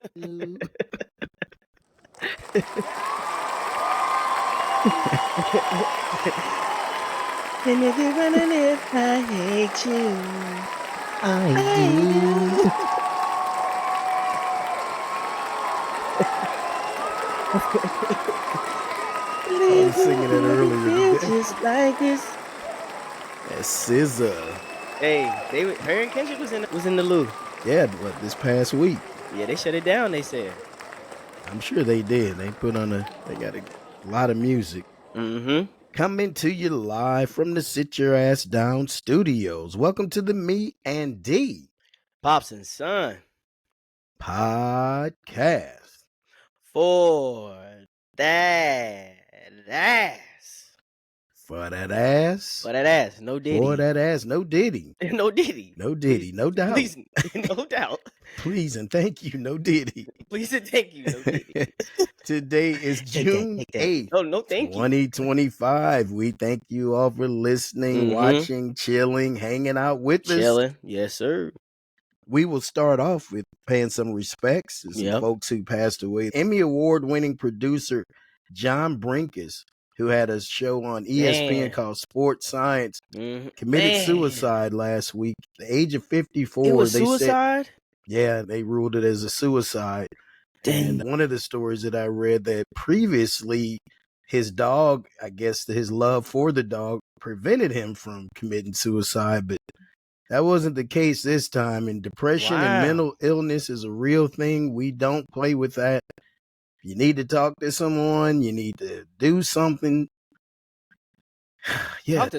And if you're running it, I hate you. I do. I was singing that earlier today. just like this. That's SZA. Hey, her and Kendrick was in the loop. Yeah, this past week. Yeah, they shut it down. They said. I'm sure they did. They got a lot of music. Mm-hmm. Coming to you live from the Sit Your Ass Down studios. Welcome to the Me and D Pops and Son podcast. for that ass. For that ass. For that ass. No Diddy. For that ass. No Diddy. No Diddy. No Diddy. No doubt. Please, no doubt. Please and thank you. No Diddy. Please and thank you. No Diddy. Today is June 8th. No, thank you. 2025. We thank you all for listening, watching, chilling, hanging out with us. Chilling. Yes, sir. We will start off with paying some respects to some folks who passed away. Emmy Award-winning producer John Brinkus, who had a show on ESPN called Sports Science, committed suicide last week. At the age of 54. It was suicide? Yeah, they ruled it as a suicide. Dang. And one of the stories that I read that previously his dog, I guess his love for the dog prevented him from committing suicide, but that wasn't the case this time. And depression and mental illness is a real thing. We don't play with that. You need to talk to someone. You need to do something. Yeah, talk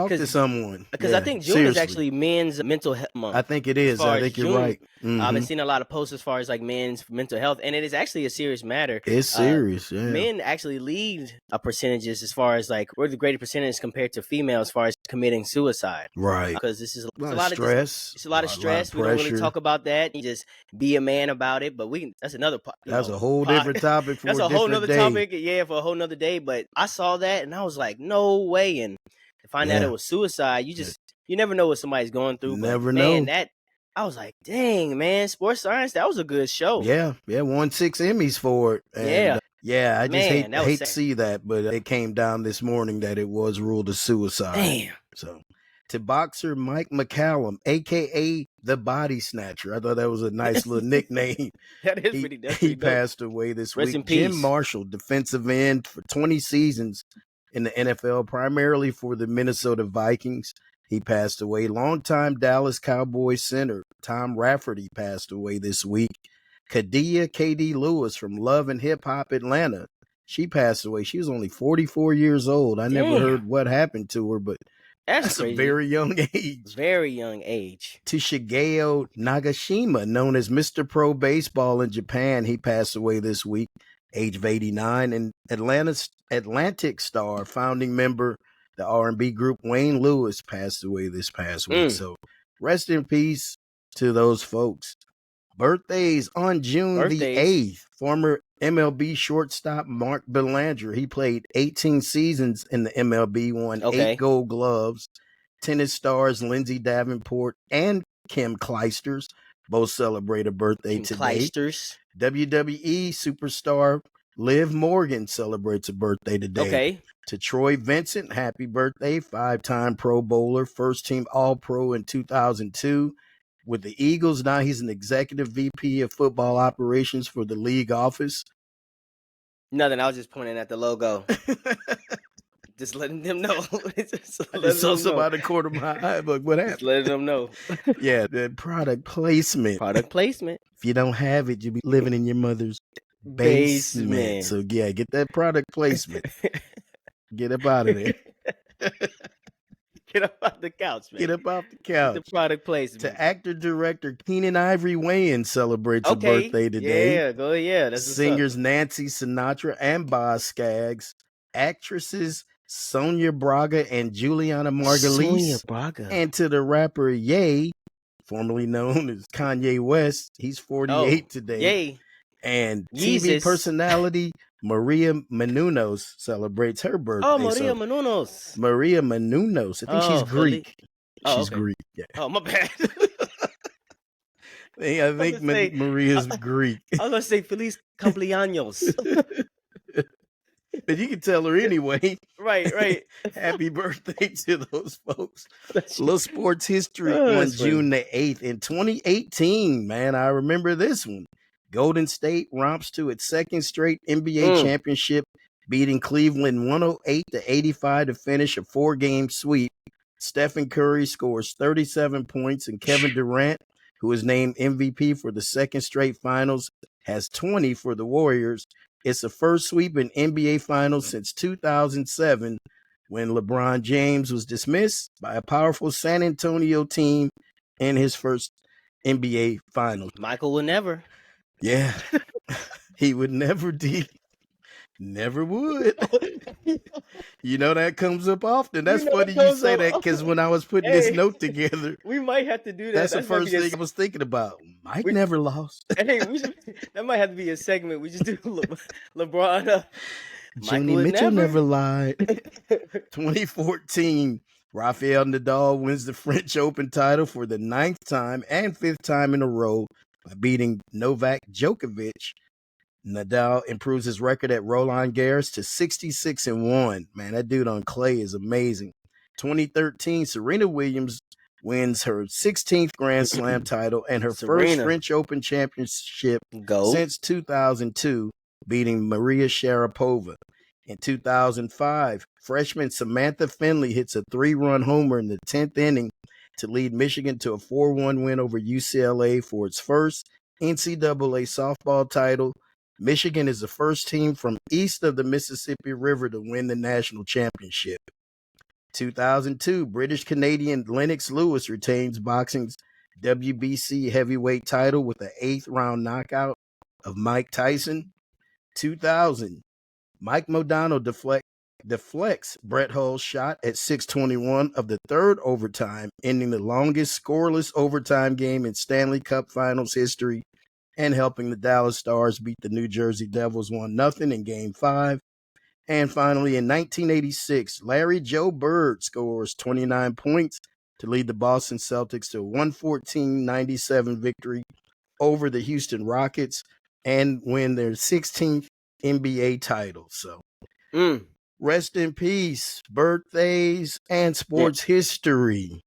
to someone. Because I think June is actually men's mental health month. I think it is. I think you're right. I've been seeing a lot of posts as far as like men's mental health, and it is actually a serious matter. It's serious. Yeah. Men actually lead percentages as far as like we're the greater percentage compared to females as far as committing suicide. Right. Because this is a lot of stress. It's a lot of stress. We don't really talk about that. You just be a man about it. But that's another. That's a whole different topic. That's a whole nother topic. Yeah, for a whole nother day. But I saw that and I was like, no way. And to find out it was suicide, you never know what somebody's going through. Never know. I was like, dang, man, Sports Science, that was a good show. Yeah, won 6 Emmys for it. And, I just hate to see that, but it came down this morning that it was ruled a suicide. Damn. So, to boxer Mike McCallum, a.k.a. the Body Snatcher. I thought that was a nice little nickname. That is pretty dope. He passed away this Rest week. in peace. Jim Marshall, defensive end for 20 seasons in the NFL, primarily for the Minnesota Vikings. He passed away. Longtime Dallas Cowboys center Tom Rafferty passed away this week. Kadia KD Lewis from Love and Hip Hop Atlanta. She passed away. She was only 44 years old. I never heard what happened to her, but that's a very young age. Very young age. To Shigeo Nagashima, known as Mr. Pro Baseball in Japan, he passed away this week, age of 89. And Atlantic star, founding member, the R&B group Wayne Lewis, passed away this past week. So rest in peace to those folks. Birthdays on June the 8th. Former MLB shortstop Mark Belanger. He played 18 seasons in the MLB, won 8 Gold Gloves. Tennis stars Lindsay Davenport and Kim Clijsters both celebrate a birthday today. WWE superstar Liv Morgan celebrates a birthday today. To Troy Vincent, happy birthday. 5-time Pro Bowler, first team All-Pro in 2002. With the Eagles, now he's an executive VP of football operations for the league office. Nothing, I was just pointing at the logo. Just letting them know. I just saw somebody corner my eye, but what happened? Just letting them know. Yeah, the product placement. If you don't have it, you'll be living in your mother's basement. So yeah, get that product placement. Get up out of there. Get up off the couch, man. Get up off the couch. Get the product placement. To actor-director Keenan Ivory Wayans celebrates a birthday today. That's Singers Nancy Sinatra and Boz Scaggs. Actresses Sonia Braga and Juliana Margulies. And to the rapper Ye, formerly known as Kanye West, he's 48 today. Ye. And TV personality Maria Menounos celebrates her birthday. Oh, Maria Menounos. Maria Menounos. I think she's Greek. She's Greek. Yeah. Oh, my bad. Hey, I think Maria's Greek. I was gonna say Feliz cumpleaños. But you can tell her anyway. Right. Happy birthday to those folks. That's Little sports history on that's funny. June the 8th in 2018. Man, I remember this one. Golden State romps to its second straight NBA championship, beating Cleveland 108-85 to finish a 4-game sweep. Stephen Curry scores 37 points, and Kevin Durant, who is named MVP for the second straight finals, has 20 for the Warriors. It's the first sweep in NBA Finals since 2007, when LeBron James was dismissed by a powerful San Antonio team in his first NBA Finals. Michael will never. Yeah, he would never never would. You know, that comes up often. That's funny you say that, because when I was putting this note together, we might have to do that. that's the first thing I was thinking about. Mike never lost. Hey, that might have to be a segment. We just do LeBron. Joni Mitchell never lied. 2014, Rafael Nadal wins the French Open title for the 9th time and 5th time in a row by beating Novak Djokovic. Nadal improves his record at Roland Garros to 66-1. Man, that dude on clay is amazing. 2013, Serena Williams wins her 16th Grand Slam title and her first French Open championship since 2002, beating Maria Sharapova. In 2005, freshman Samantha Finley hits a 3-run homer in the 10th inning to lead Michigan to a 4-1 win over UCLA for its first NCAA softball title. Michigan is the first team from east of the Mississippi River to win the national championship. 2002, British Canadian Lennox Lewis retains boxing's WBC heavyweight title with an 8th round knockout of Mike Tyson. 2000, Mike Modano deflects Brett Hull's shot at 6:21 of the third overtime, ending the longest scoreless overtime game in Stanley Cup Finals history and helping the Dallas Stars beat the New Jersey Devils 1-0 in Game 5. And finally, in 1986, Larry Joe Bird scores 29 points to lead the Boston Celtics to a 114-97 victory over the Houston Rockets and win their 16th NBA title. So rest in peace, birthdays and sports history.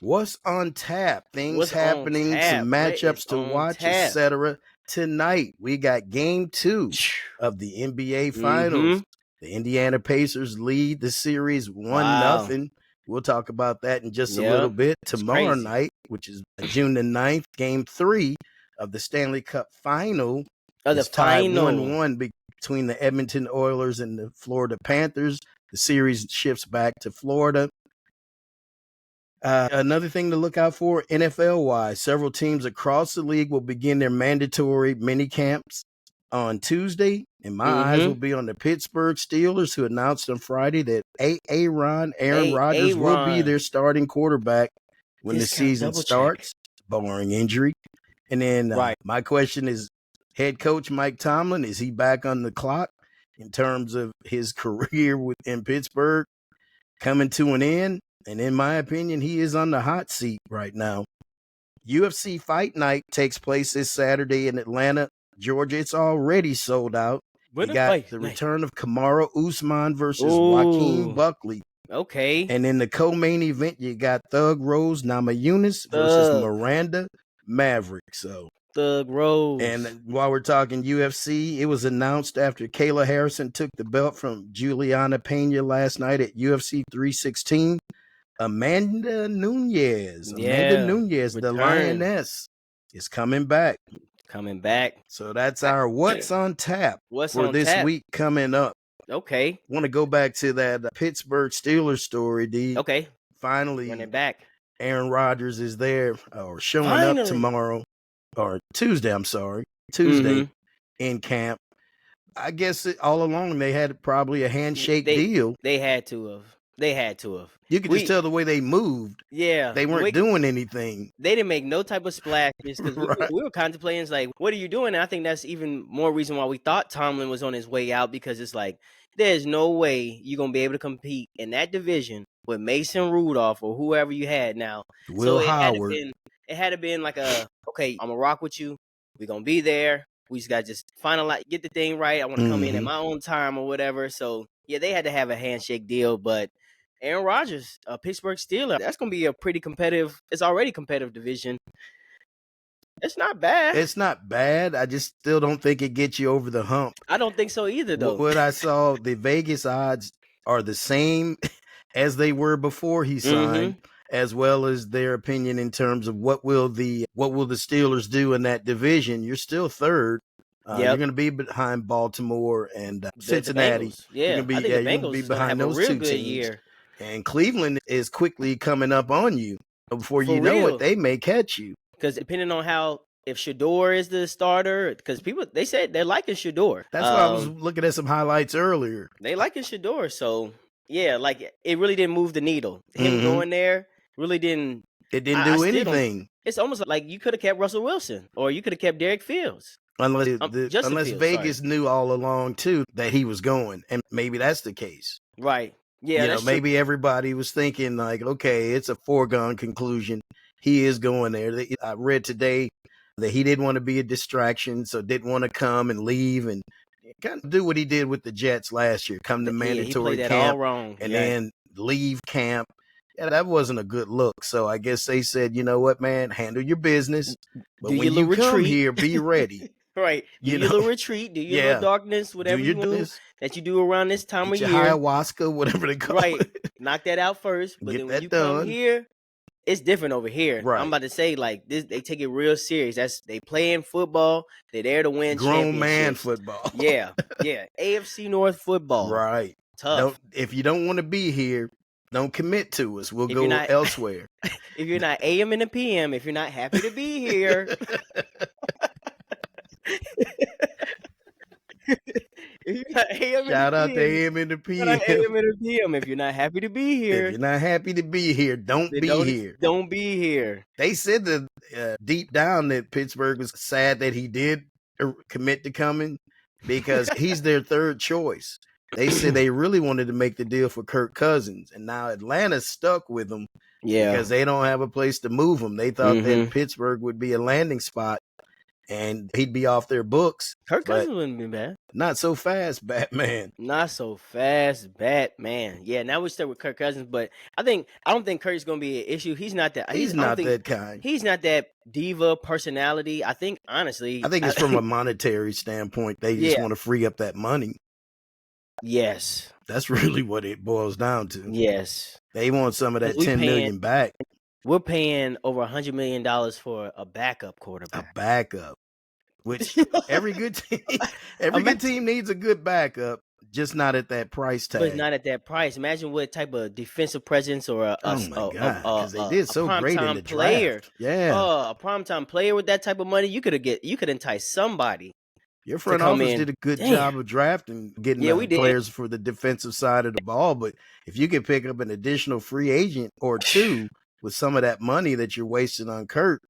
What's on tap? Things happening, some matchups to watch, etc. Tonight, we got Game 2 of the NBA Finals. The Indiana Pacers lead the series 1-0. We'll talk about that in just a little bit. Tomorrow night, which is June the 9th, Game 3 of the Stanley Cup Final is tied 1-1 between the Edmonton Oilers and the Florida Panthers. The series shifts back to Florida. Another thing to look out for, NFL-wise, several teams across the league will begin their mandatory mini camps on Tuesday, and my eyes will be on the Pittsburgh Steelers, who announced on Friday that Aaron Rodgers will be their starting quarterback when the season starts, barring injury. And then my question is, head coach Mike Tomlin, is he back on the clock in terms of his career in Pittsburgh coming to an end? And in my opinion, he is on the hot seat right now. UFC Fight Night takes place this Saturday in Atlanta, Georgia. It's already sold out. You got the return of Kamaru Usman versus Joaquin Buckley. Okay. And in the co-main event, you got Thug Rose Namajunas versus Miranda Maverick. So Thug Rose. And while we're talking UFC, it was announced after Kayla Harrison took the belt from Juliana Pena last night at UFC 316. Amanda Nunes, the Lioness, is coming back. So that's our What's on Tap for this week coming up. Okay. Want to go back to that Pittsburgh Steelers story, D. Okay. Finally, running back. Aaron Rodgers is there or showing up tomorrow or Tuesday. I'm sorry, Tuesday in camp. I guess all along they had probably a handshake deal. They had to have. You could just tell the way they moved. Yeah. They weren't doing anything. They didn't make no type of splashes because we were contemplating, it's like, what are you doing? And I think that's even more reason why we thought Tomlin was on his way out, because it's like, there's no way you're going to be able to compete in that division with Mason Rudolph or whoever you had now. Will Howard. It had to been like okay, I'm gonna rock with you. We're gonna be there. We just gotta just finalize, get the thing right. I want to come in at my own time or whatever. So yeah, they had to have a handshake deal. But Aaron Rodgers, Pittsburgh Steelers, that's gonna be a pretty competitive. It's already competitive division. It's not bad. It's not bad. I just still don't think it gets you over the hump. I don't think so either, though. What I saw, the Vegas odds are the same as they were before he signed, as well as their opinion in terms of what will the Steelers do in that division. You're still third. You're going to be behind Baltimore and Cincinnati. Yeah, you're going to be behind those two teams. Year. And Cleveland is quickly coming up on you. Before you know it, they may catch you. Because depending on if Shador is the starter, because they said they're liking Shador. That's why I was looking at some highlights earlier. They liking Shador, so yeah, like it really didn't move the needle. Him going there really didn't. It didn't do anything. It's almost like you could have kept Russell Wilson, or you could have kept Derek Fields. Unless Vegas knew all along too that he was going, and maybe that's the case. Right. Yeah. Maybe everybody was thinking like, okay, it's a foregone conclusion. He is going there. I read today that he didn't want to be a distraction, so didn't want to come and leave and kind of do what he did with the Jets last year, come to mandatory camp all wrong. And then leave camp. Yeah, that wasn't a good look. So I guess they said, you know what, man, handle your business. But when you come here, be ready. Right. Do your little retreat, do your little darkness, whatever you do that you do around this time of year. Ayahuasca, whatever they call it. Knock that out first. But then when you done. come here, it's different over here. Right. I'm about to say, like, this, they take it real serious. They playing football. They're there to win grown man football. Yeah. AFC North football. Right. Tough. If you don't want to be here, don't commit to us. We'll go elsewhere. If you're not AM and PM, if you're not happy to be here. Shout out to AM and the PM. If you're not happy to be here, don't be here. Don't be here. They said that deep down that Pittsburgh was sad that he did commit to coming because he's their third choice. They said they really wanted to make the deal for Kirk Cousins, and now Atlanta's stuck with him because they don't have a place to move him. They thought that Pittsburgh would be a landing spot and he'd be off their books. Kirk Cousins wouldn't be bad. Not so fast, Batman. Not so fast, Batman. Yeah, now we're stuck with Kirk Cousins, but I don't think Kirk's gonna be an issue. He's not that. He's not that kind. He's not that diva personality. I think honestly, it's from a monetary standpoint. They just want to free up that money. Yes, that's really what it boils down to. Yes, they want some of that $10 million back. We're paying over $100 million for a backup quarterback. A backup, which every good team needs a good backup, just not at that price tag. But not at that price. Imagine what type of defensive presence or a they did so great in the player. Draft. Yeah, a primetime player with that type of money, you could entice somebody. Your front office did a good job of drafting, getting players for the defensive side of the ball. But if you could pick up an additional free agent or two with some of that money that you're wasting on Kirk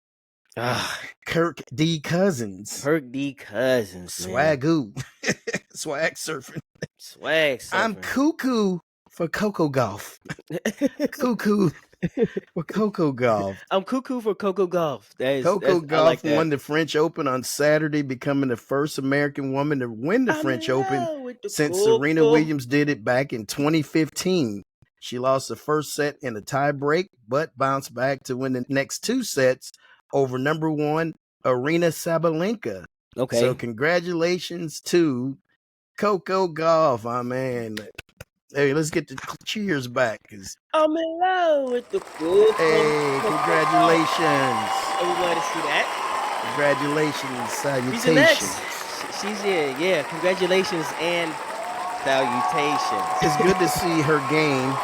D. Cousins. Swagoo. Swag surfing. I'm cuckoo for Coco Golf. Cuckoo for Coco Golf. I'm cuckoo for Coco Golf. Coco Golf won the French Open on Saturday, becoming the first American woman to win the French Open since Serena Williams did it back in 2015. She lost the first set in a tie break, but bounced back to win the next two sets over number one, Arina Sabalenka. Okay. So congratulations to Coco Golf, my man. Hey, let's get the cheers back. I'm in love with the Coco. Hey, congratulations. Everybody see that? Congratulations, salutations. She's here. Yeah, congratulations and salutations. It's good to see her game.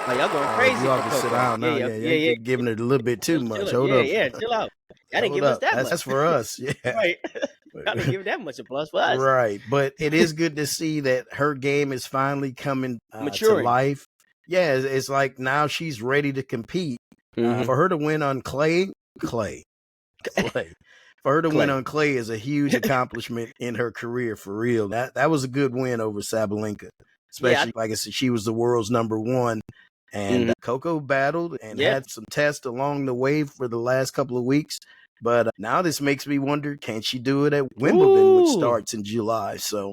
Like, y'all going crazy. You ought to sit down now. Yeah. Giving it a little bit too much. Hold up. Yeah, chill out. I didn't give us that much. That's for us. Yeah. Right. I didn't give that much applause for us. Right. But it is good to see that her game is finally coming to life. Yeah, it's like now she's ready to compete. For her to win on clay. For her to win on clay is a huge accomplishment in her career, for real. That was a good win over Sabalenka. Especially, like I said, she was the world's number one. And Coco battled and Yeah. had some tests along the way for the last couple of weeks. But now this makes me wonder, can she do it at Wimbledon, which Ooh. starts in July? So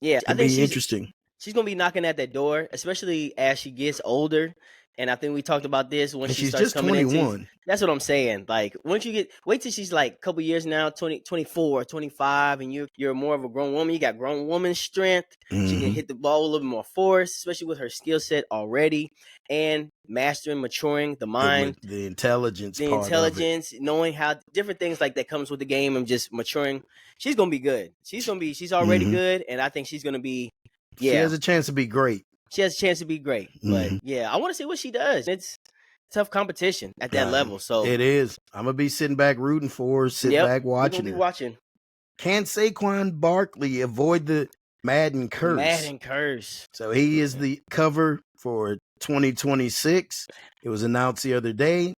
Yeah, I could think be interesting. she's gonna be knocking at that door, especially as she gets older. And I think we talked about this when And she she's starts just coming into. 21. That's what I'm saying. Like once you wait till she's like a couple years now, 20, 24, 25, and you're more of a grown woman. You got grown woman strength. She can hit the ball with a little bit more force, especially with her skill set already, and mastering, maturing the mind, the intelligence the part of it. intelligence, knowing how different things like that comes with the game and just maturing. She's gonna be good. She's already good, and I think she's gonna be. Yeah, She has a chance to be great. she has a chance to be great. But yeah, I want to see what she does. It's tough competition at that level. So it is. I'm gonna be sitting back rooting for her, back watching we're gonna be her. watching. Can Saquon Barkley avoid the Madden curse? Madden curse. So he is the cover for 2026. It was announced the other day.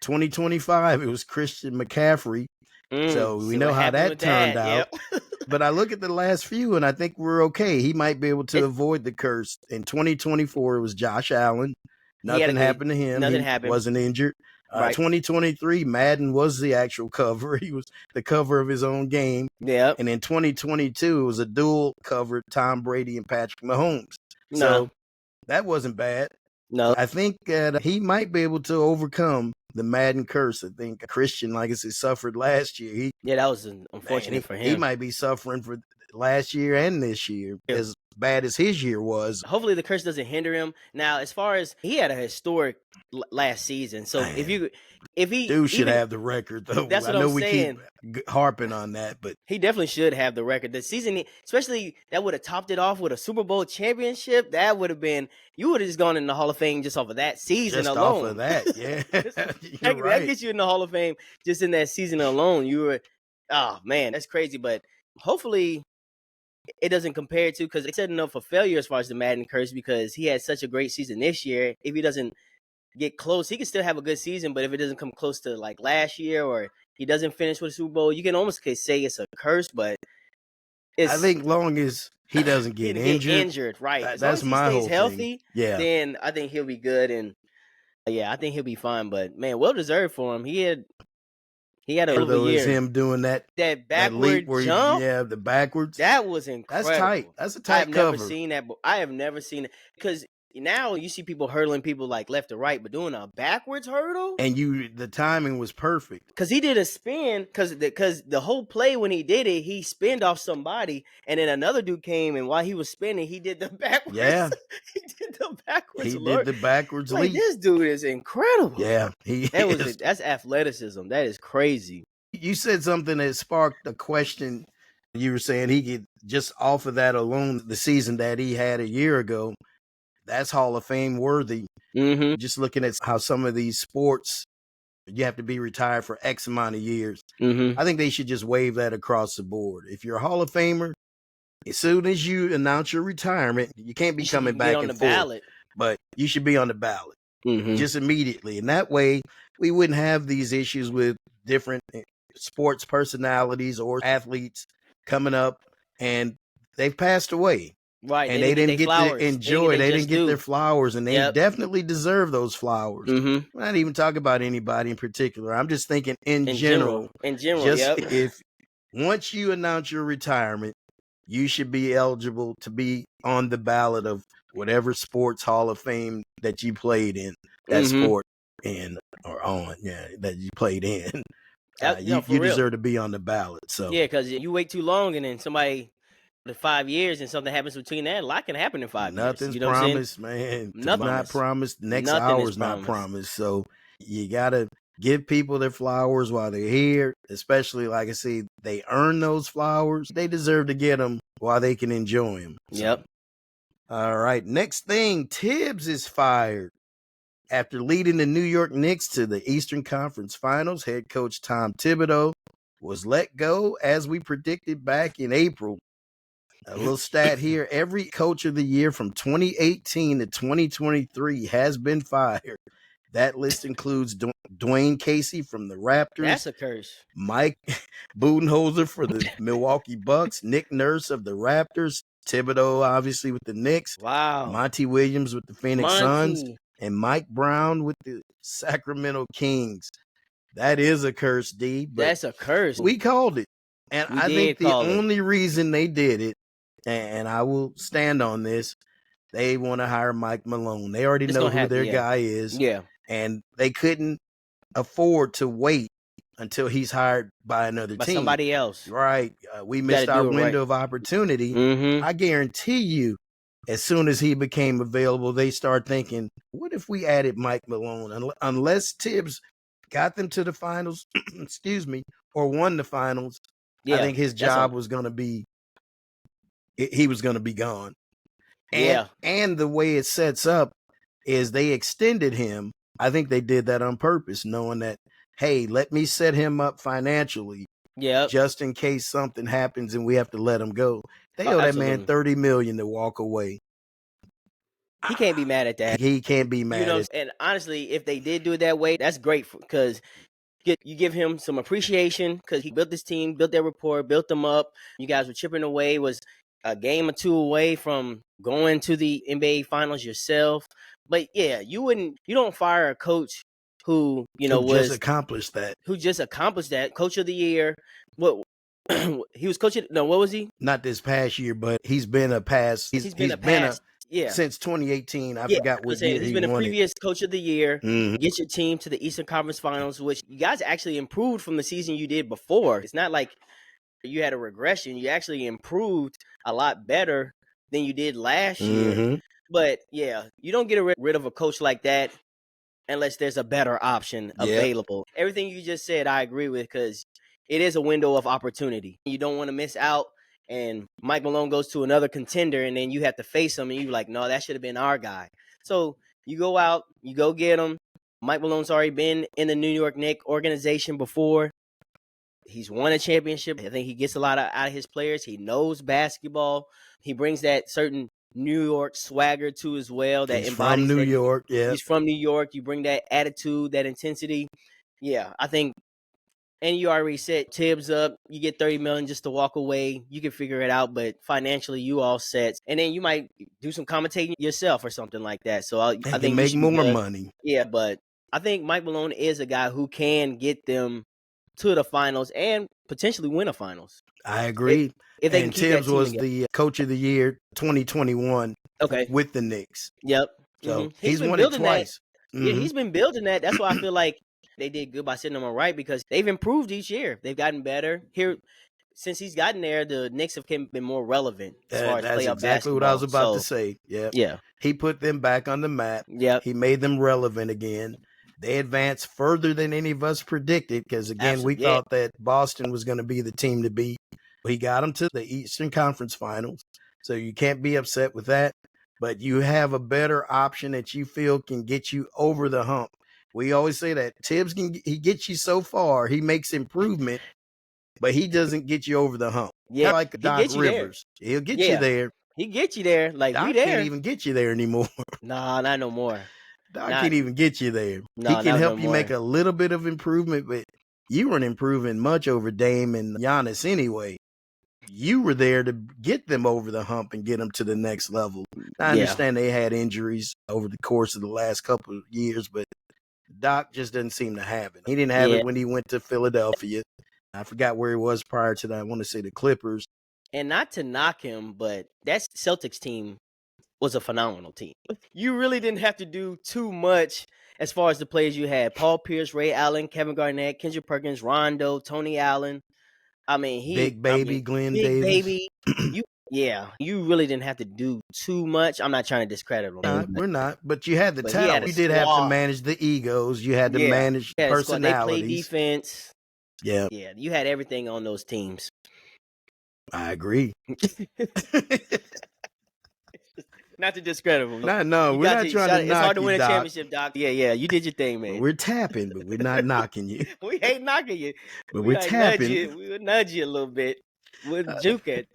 2025, it was Christian McCaffrey. So we know how that turned out. Yep. But I look at the last few and I think we're okay. He might be able to avoid the curse. In 2024, it was Josh Allen. Nothing happened to him. Nothing he happened. Wasn't injured. Right. 2023, Madden was the actual cover. He was the cover of his own game. Yeah. And in 2022, it was a dual cover, Tom Brady and Patrick Mahomes. So that wasn't bad. No. I think that he might be able to overcome the Madden curse. I think Christian, like I said, suffered last year. That was unfortunate for him. He might be suffering for last year and this year, as bad as his year was. Hopefully the curse doesn't hinder him. Now, as far as he had a historic last season, so if he dude should have the record though. That's what I'm saying. We keep harping on that, but he definitely should have the record. The season, especially that would have topped it off with a Super Bowl championship. That would have been, you would have just gone in the Hall of Fame just off of that season just alone. Off of that, yeah. That gets you in the Hall of Fame just in that season alone. Oh man, that's crazy. But hopefully it doesn't compare to, because it's setting up for failure as far as the Madden curse, because he had such a great season this year. If he doesn't get close, he can still have a good season, but if it doesn't come close to like last year, or he doesn't finish with a Super Bowl, you can almost say it's a curse. But I think long as he doesn't get injured, right? That's my whole healthy, thing. Yeah, then I think he'll be good, and I think he'll be fine. But man, well deserved for him. He had a hell of a year. Him doing that backward jump, the backwards. That was incredible. That's tight. That's a tight cover. Never seen that. I have never seen it, because now you see people hurdling people like left to right, but doing a backwards hurdle, and the timing was perfect, because he did a spin, because the whole play when he did it, he spinned off somebody, and then another dude came, and while he was spinning, he did the backwards. Yeah, he did the backwards. He did the backwards leap. This dude is incredible. Yeah, that's athleticism. That is crazy. You said something that sparked a question. You were saying he could, just off of that alone, the season that he had a year ago, that's Hall of Fame worthy. Just looking at how some of these sports, you have to be retired for X amount of years. I think they should just waive that across the board. If you're a Hall of Famer, as soon as you announce your retirement, you can't be coming back and forth. Ballot. But you should be on the ballot just immediately. And that way, we wouldn't have these issues with different sports personalities or athletes coming up and they've passed away. Right. And they didn't get to enjoy. They didn't get their flowers, and they definitely deserve those flowers. I'm not even talking about anybody in particular. I'm just thinking in general. In general, just if once you announce your retirement, you should be eligible to be on the ballot of whatever sports Hall of Fame that you played in, that sport in or on, that you played in. You deserve to be on the ballot. So because you wait too long, and then somebody the 5 years and something happens between that, a lot can happen in 5 years. Nothing's promised, man. Nothing's not promised. Next hour's not promised. So you gotta give people their flowers while they're here. Especially, like I say, they earn those flowers. They deserve to get them while they can enjoy them. So. All right. Next thing, Tibbs is fired. After leading the New York Knicks to the Eastern Conference Finals, head coach Tom Thibodeau was let go, as we predicted back in April. A little stat here. Every coach of the year from 2018 to 2023 has been fired. That list includes Dwayne Casey from the Raptors. That's a curse. Mike Budenholzer for the Milwaukee Bucks. Nick Nurse of the Raptors. Thibodeau, obviously, with the Knicks. Wow. Monty Williams with the Phoenix Suns. and Mike Brown with the Sacramento Kings. That is a curse, D. But That's a curse. we called it. And We I did think the call it. only reason they did it, and I will stand on this, they want to hire Mike Malone. They already It's know gonna who happen, their yeah. guy is. Yeah. And they couldn't afford to wait until he's hired by another By team. somebody else. Right. We You missed gotta our do it right. window of opportunity. Mm-hmm. I guarantee you, as soon as he became available, they start thinking, what if we added Mike Malone? Unless Tibbs got them to the finals, excuse me, or won the finals, I Yeah. think his job was going to be, he was going to be gone. Yeah. And the way it sets up is they extended him. I think they did that on purpose, knowing that, hey, let me set him up financially. Yep. Just in case something happens and we have to let him go. They owe that man Absolutely. $30 million to walk away. He can't be mad at that. He can't be mad at. And honestly, if they did do it that way, that's great because you give him some appreciation because he built this team, built their rapport, built them up. You guys were chipping away, was a game or two away from going to the NBA Finals yourself. But yeah, you don't fire a coach who just accomplished that. Who just accomplished that? Coach of the year. What he was coaching? No, what was he? Not this past year, but he's been a past. He's been a yeah. Since 2018. I forgot what year he's been a previous coach of the year. Mm-hmm. Get your team to the Eastern Conference Finals, which you guys actually improved from the season you did before. It's not like you had a regression. You actually improved a lot better than you did last year. But yeah, you don't get rid of a coach like that unless there's a better option available. Everything you just said, I agree with because it is a window of opportunity. You don't want to miss out. And Mike Malone goes to another contender, and then you have to face him, and you're like, no, that should have been our guy. So you go out, you go get him. Mike Malone's already been in the New York Knicks organization before. He's won a championship. I think he gets a lot out of his players. He knows basketball. He brings that certain New York swagger to as well. That he's embodies from New York. Yeah, he's from New York. You bring that attitude, that intensity. Yeah, I think. And you already set Tibbs up. You get $30 million just to walk away. You can figure it out, but financially, you all set. And then you might do some commentating yourself or something like that. So I think you make should more money. Yeah, but I think Mike Malone is a guy who can get them to the finals and potentially win a finals. I agree. If they and can keep Tibbs that team was together. the coach of the year 2021. Okay. With the Knicks. Yep. So he's won it twice. Yeah, he's been building that. That's why I feel like they did good by sitting him on right because they've improved each year. They've gotten better. Here, since he's gotten there, the Knicks have been more relevant as far as That's playoff exactly basketball. what I was about to say. Yeah. He put them back on the map. Yep. He made them relevant again. They advanced further than any of us predicted because, again, we thought that Boston was going to be the team to beat. He got them to the Eastern Conference Finals, so you can't be upset with that. But you have a better option that you feel can get you over the hump. We always say that Tibbs he gets you so far. He makes improvement, but he doesn't get you over the hump. Yeah, like Doc Rivers. He'll get you there. He get you there. Like Doc we there. can't even get you there anymore. Nah, not no more. Doc can't even get you there. No, he can help you make a little bit of improvement, but you weren't improving much over Dame and Giannis anyway. You were there to get them over the hump and get them to the next level. I understand they had injuries over the course of the last couple of years, but Doc just doesn't seem to have it. He didn't have it when he went to Philadelphia. I forgot where he was prior to that. I want to say the Clippers. And not to knock him, but that Celtics team was a phenomenal team. You really didn't have to do too much as far as the players you had. Paul Pierce, Ray Allen, Kevin Garnett, Kendrick Perkins, Rondo, Tony Allen. I mean, Big Baby, Glenn Davis. You really didn't have to do too much. I'm not trying to discredit him. We're not, but you had the talent. You did have to manage the egos. You had to manage personalities. They play defense. Yeah. Yeah, you had everything on those teams. I agree. Not to discredit him. No, we're not trying to knock you, It's hard to win a Doc. Championship, Doc. Yeah, you did your thing, man. We're tapping, but we're not knocking you. We ain't knocking you. But we're tapping. We would nudge you a little bit. We'll juke it.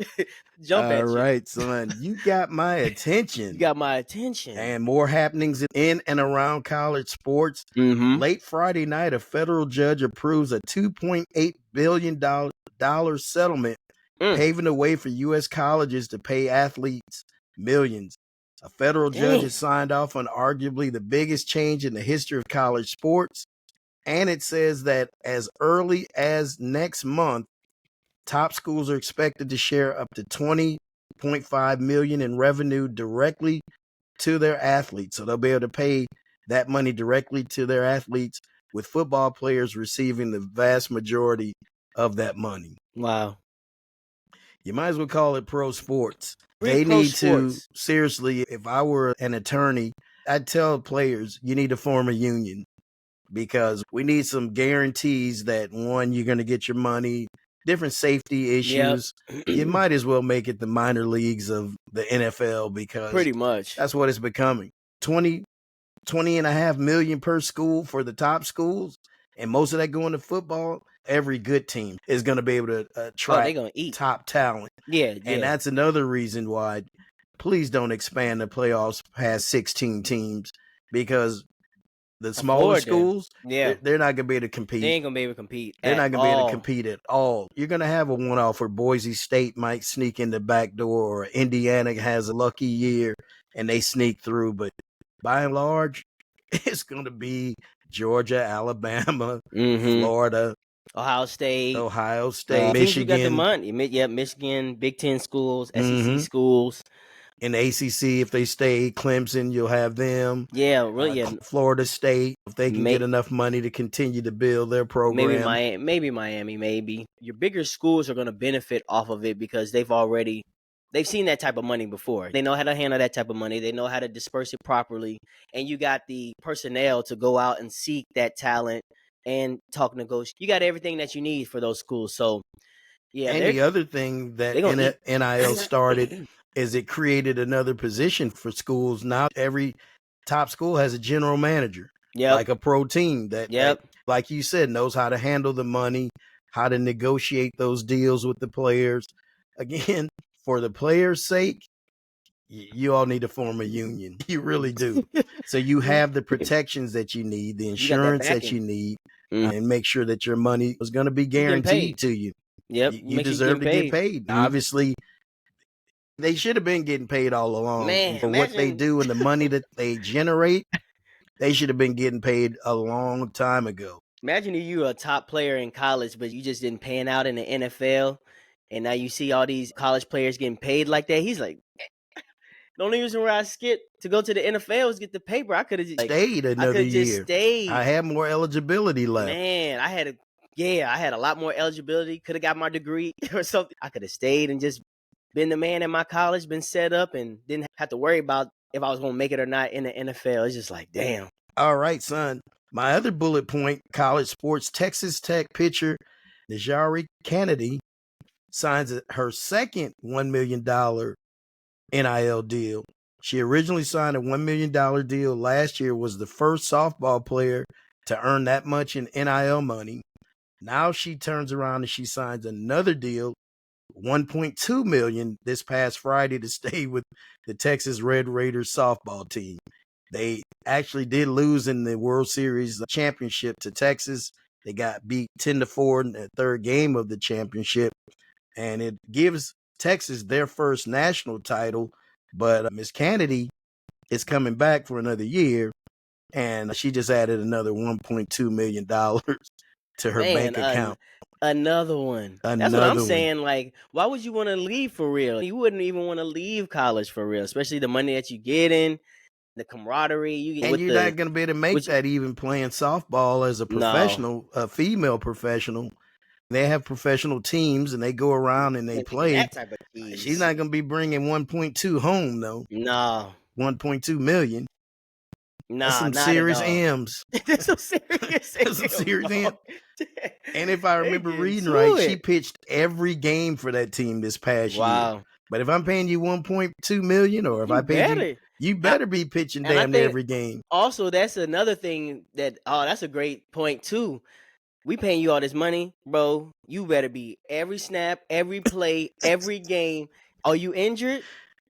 Jump at you. All right, son. You got my attention. You got my attention. And more happenings in and around college sports. Late Friday night, a federal judge approves a $2.8 billion settlement, paving the way for U.S. colleges to pay athletes millions. A federal judge Dang. has signed off on arguably the biggest change in the history of college sports. And it says that as early as next month, top schools are expected to share up to $20.5 million in revenue directly to their athletes. So they'll be able to pay that money directly to their athletes, with football players receiving the vast majority of that money. Wow. You might as well call it pro sports. Free They pro need to, sports. seriously, if I were an attorney, I'd tell players, you need to form a union, because we need some guarantees that, one, you're going to get your money, different safety issues. Yep. You might as well make it the minor leagues of the NFL, because Pretty much. that's what it's becoming. 20.5 million per school for the top schools, and most of that going to football. Every good team is going to be able to attract they're gonna eat. top talent. Yeah. And that's another reason why please don't expand the playoffs past 16 teams, because the smaller schools, they're not going to be able to compete. They ain't gonna be able to compete. They're not going to be able to compete at all. You're going to have a one-off where Boise State might sneak in the back door, or Indiana has a lucky year and they sneak through. But by and large, it's going to be Georgia, Alabama, Florida, Ohio State, Michigan. Teams who got the money. Michigan, Big Ten schools, SEC schools. In the ACC, if they stay, Clemson, you'll have them. Yeah, really. Florida State, if they can get enough money to continue to build their program. Maybe Miami, maybe. Your bigger schools are going to benefit off of it, because they've seen that type of money before. They know how to handle that type of money. They know how to disperse it properly. And you got the personnel to go out and seek that talent and negotiate. You got everything that you need for those schools. So, yeah. And the other thing that NIL started is it created another position for schools. Now every top school has a general manager, like a pro team that, like you said, knows how to handle the money, how to negotiate those deals with the players. Again, for the players' sake, you all need to form a union. You really do. So you have the protections that you need, the insurance that you need, and make sure that your money is going to be guaranteed to you. Yep. You deserve to get paid. Obviously, they should have been getting paid all along. Man, for what they do and the money that they generate, they should have been getting paid a long time ago. Imagine if you were a top player in college, but you just didn't pan out in the NFL, and now you see all these college players getting paid like that. He's like, the only reason why I skipped to go to the NFL is get the paper. I could have just stayed another year. I had more eligibility left. Man, I had a lot more eligibility. Could have got my degree or something. I could have stayed and just been the man in my college, been set up, and didn't have to worry about if I was going to make it or not in the NFL. It's just like, damn. All right, son. My other bullet point, college sports, Texas Tech pitcher Najari Kennedy signs her second $1 million NIL deal. She originally signed a $1 million deal last year, was the first softball player to earn that much in NIL money. Now she turns around and she signs another deal, $1.2 million this past Friday, to stay with the Texas Red Raiders softball team. They actually did lose in the World Series championship to Texas. They got beat 10-4 in the third game of the championship, and it gives Texas their first national title. But Miss Kennedy is coming back for another year, and she just added another $1.2 million to her bank account. Another one. That's what I'm saying. Like, why would you want to leave for real? You wouldn't even want to leave college for real, especially the money that you get in, the camaraderie you get. And you're not going to be able to make that even playing softball as a professional, a female professional. They have professional teams and they go around and they play. That type of teams. She's not going to be bringing 1.2 home though. No. 1.2 million. Nah, that's some serious M's. That's some serious M's. And if I remember reading right, she pitched every game for that team this past year. But if I'm paying you 1.2 million, or if I paid you better be pitching damn near every game. Also, that's another thing that's a great point too. We paying you all this money, bro. You better be every snap, every play, every game. Are you injured?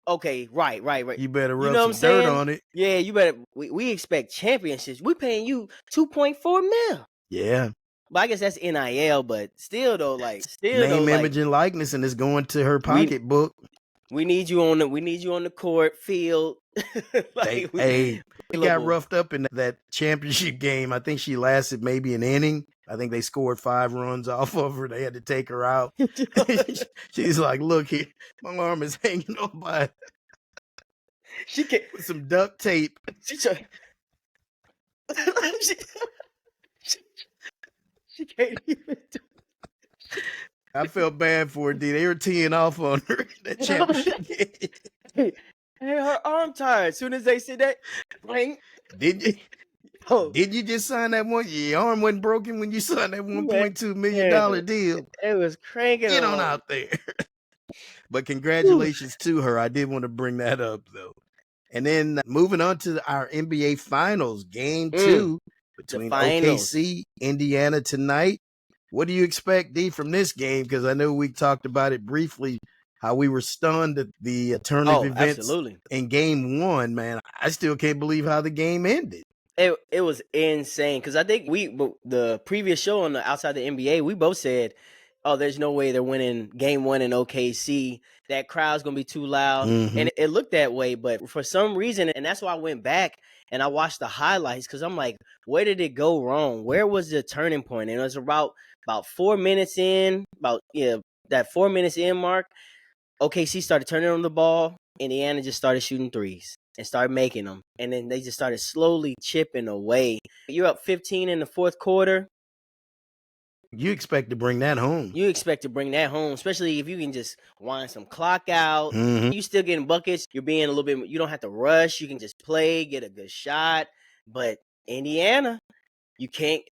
Okay, right. You better rub some dirt on it. Yeah, you better. We expect championships. We paying you $2.4 million. Yeah. But I guess that's NIL, but still though, name, image, and likeness, and it's going to her pocketbook. We need you on the court, field. They Like hey, we got available. roughed up in that championship game. I think she lasted maybe an inning. I think they scored 5 runs off of her. They had to take her out. She's like, "Look here, my arm is hanging on by She can't. with some duct tape." She, try- she, she, she can't even do. I felt bad for her, D. They were teeing off on her in that championship game. Hey, her arm tired. As soon as they said that, ring. Did you? Oh Did you just sign that one? Your arm wasn't broken when you signed that man, $1.2 million deal. it was cranking Get on on. out there. But congratulations to her. I did want to bring that up, though. And then moving on to our NBA Finals, Game 2 The between finals. OKC, Indiana tonight. What do you expect, D, from this game? Because I know we talked about it briefly, how we were stunned at the turn of events Absolutely. in Game 1, man. I still can't believe how the game ended. It was insane because I think the previous show on the Outside the NBA, we both said, "Oh, there's no way they're winning Game 1 in OKC. That crowd's gonna be too loud," and it looked that way. But for some reason, and that's why I went back and I watched the highlights because I'm like, where did it go wrong? Where was the turning point? And it was about 4 minutes in, that 4 minutes in mark. OKC started turning on the ball. Indiana just started shooting threes and started making them. And then they just started slowly chipping away. You're up 15 in the fourth quarter. You expect to bring that home. You expect to bring that home, especially if you can just wind some clock out. You still getting buckets. You're being a little bit, you don't have to rush. You can just play, get a good shot. But Indiana, you can't,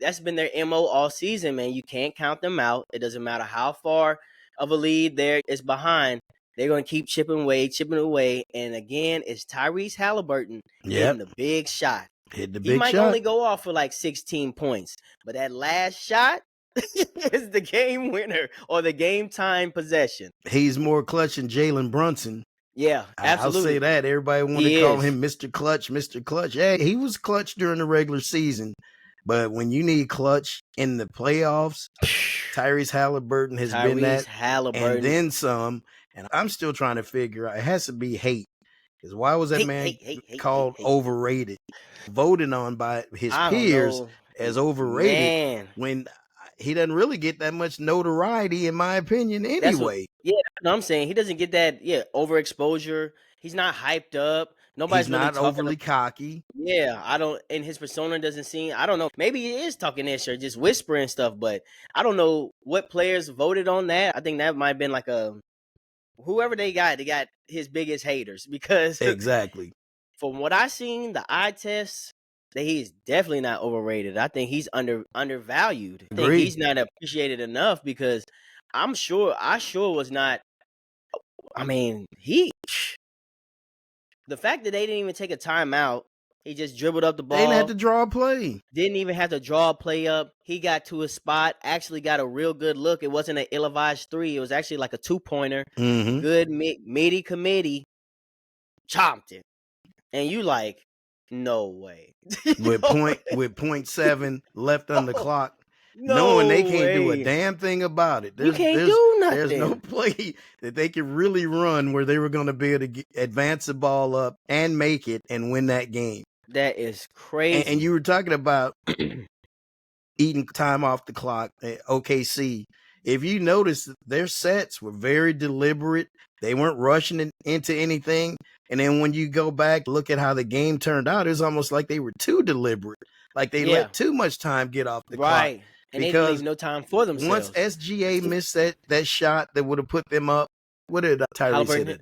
that's been their MO all season, man. You can't count them out. It doesn't matter how far of a lead there is behind. They're going to keep chipping away. And again, it's Tyrese Halliburton hitting the big shot. Hit the He big might shot. only go off for like 16 points, but that last shot is the game winner or the game time possession. He's more clutch than Jalen Brunson. Yeah, absolutely. I'll say that. Everybody wanted to call him Mr. Clutch, Mr. Clutch. Yeah, he was clutch during the regular season. But when you need clutch in the playoffs, Tyrese Halliburton has been that. And then some. And I'm still trying to figure out. It has to be hate. Because why was that man called overrated? Voted on by his peers as overrated when he doesn't really get that much notoriety, in my opinion, anyway. I'm saying he doesn't get that overexposure. He's not hyped up. Nobody's He's not really overly cocky. Yeah, I don't, and his persona doesn't seem, I don't know. Maybe he is talking ish or just whispering stuff, but I don't know what players voted on that. I think that might have been like whoever they got his biggest haters because exactly. From what I seen, the eye test, that he's definitely not overrated. I think he's undervalued. I think he's not appreciated enough because I sure was not. I mean, the fact that they didn't even take a timeout, he just dribbled up the ball. They didn't have to draw a play. Didn't even have to draw a play up. He got to a spot, actually got a real good look. It wasn't an ill-advised three. It was actually like a two-pointer. Good midi committee. Chomped it. And you like, no way. with 0.7 left on the clock. Knowing they can't do a damn thing about it. You can't do nothing. There's no play that they could really run where they were going to be able to advance the ball up and make it and win that game. That is crazy. And you were talking about eating time off the clock at OKC. If you notice, their sets were very deliberate. They weren't rushing into anything. And then when you go back, look at how the game turned out, it's almost like they were too deliberate. Like they let too much time get off the clock. And they didn't leave no time for themselves. Once SGA missed that shot that would have put them up, what did Tyrese hit it?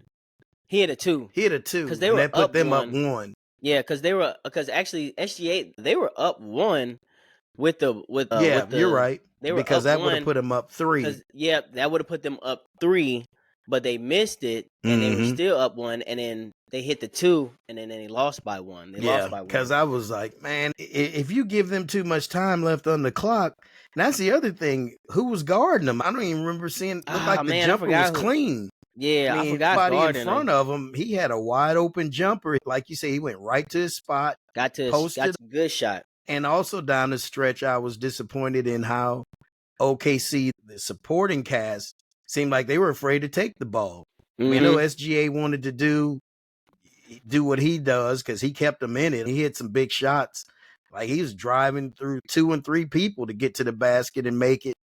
He hit a two. Because they were put them up one. Yeah, because actually SGA, they were up one with the you're right. They were because that would have put them up 3. Yeah, that would have put them up 3, but they missed it and they were still up 1, and then they hit the 2, and then they lost by 1. They lost by 1. Because I was like, man, if you give them too much time left on the clock, and that's the other thing. Who was guarding them? I don't even remember seeing. Looked like the jumper was clean. Yeah, I forgot. Somebody in front of him, he had a wide open jumper. Like you say, he went right to his spot. Got a good shot. And also down the stretch, I was disappointed in how OKC, the supporting cast, seemed like they were afraid to take the ball. I mean, I know SGA wanted to do what he does because he kept them in it. He hit some big shots. Like he was driving through 2 and 3 people to get to the basket and make it,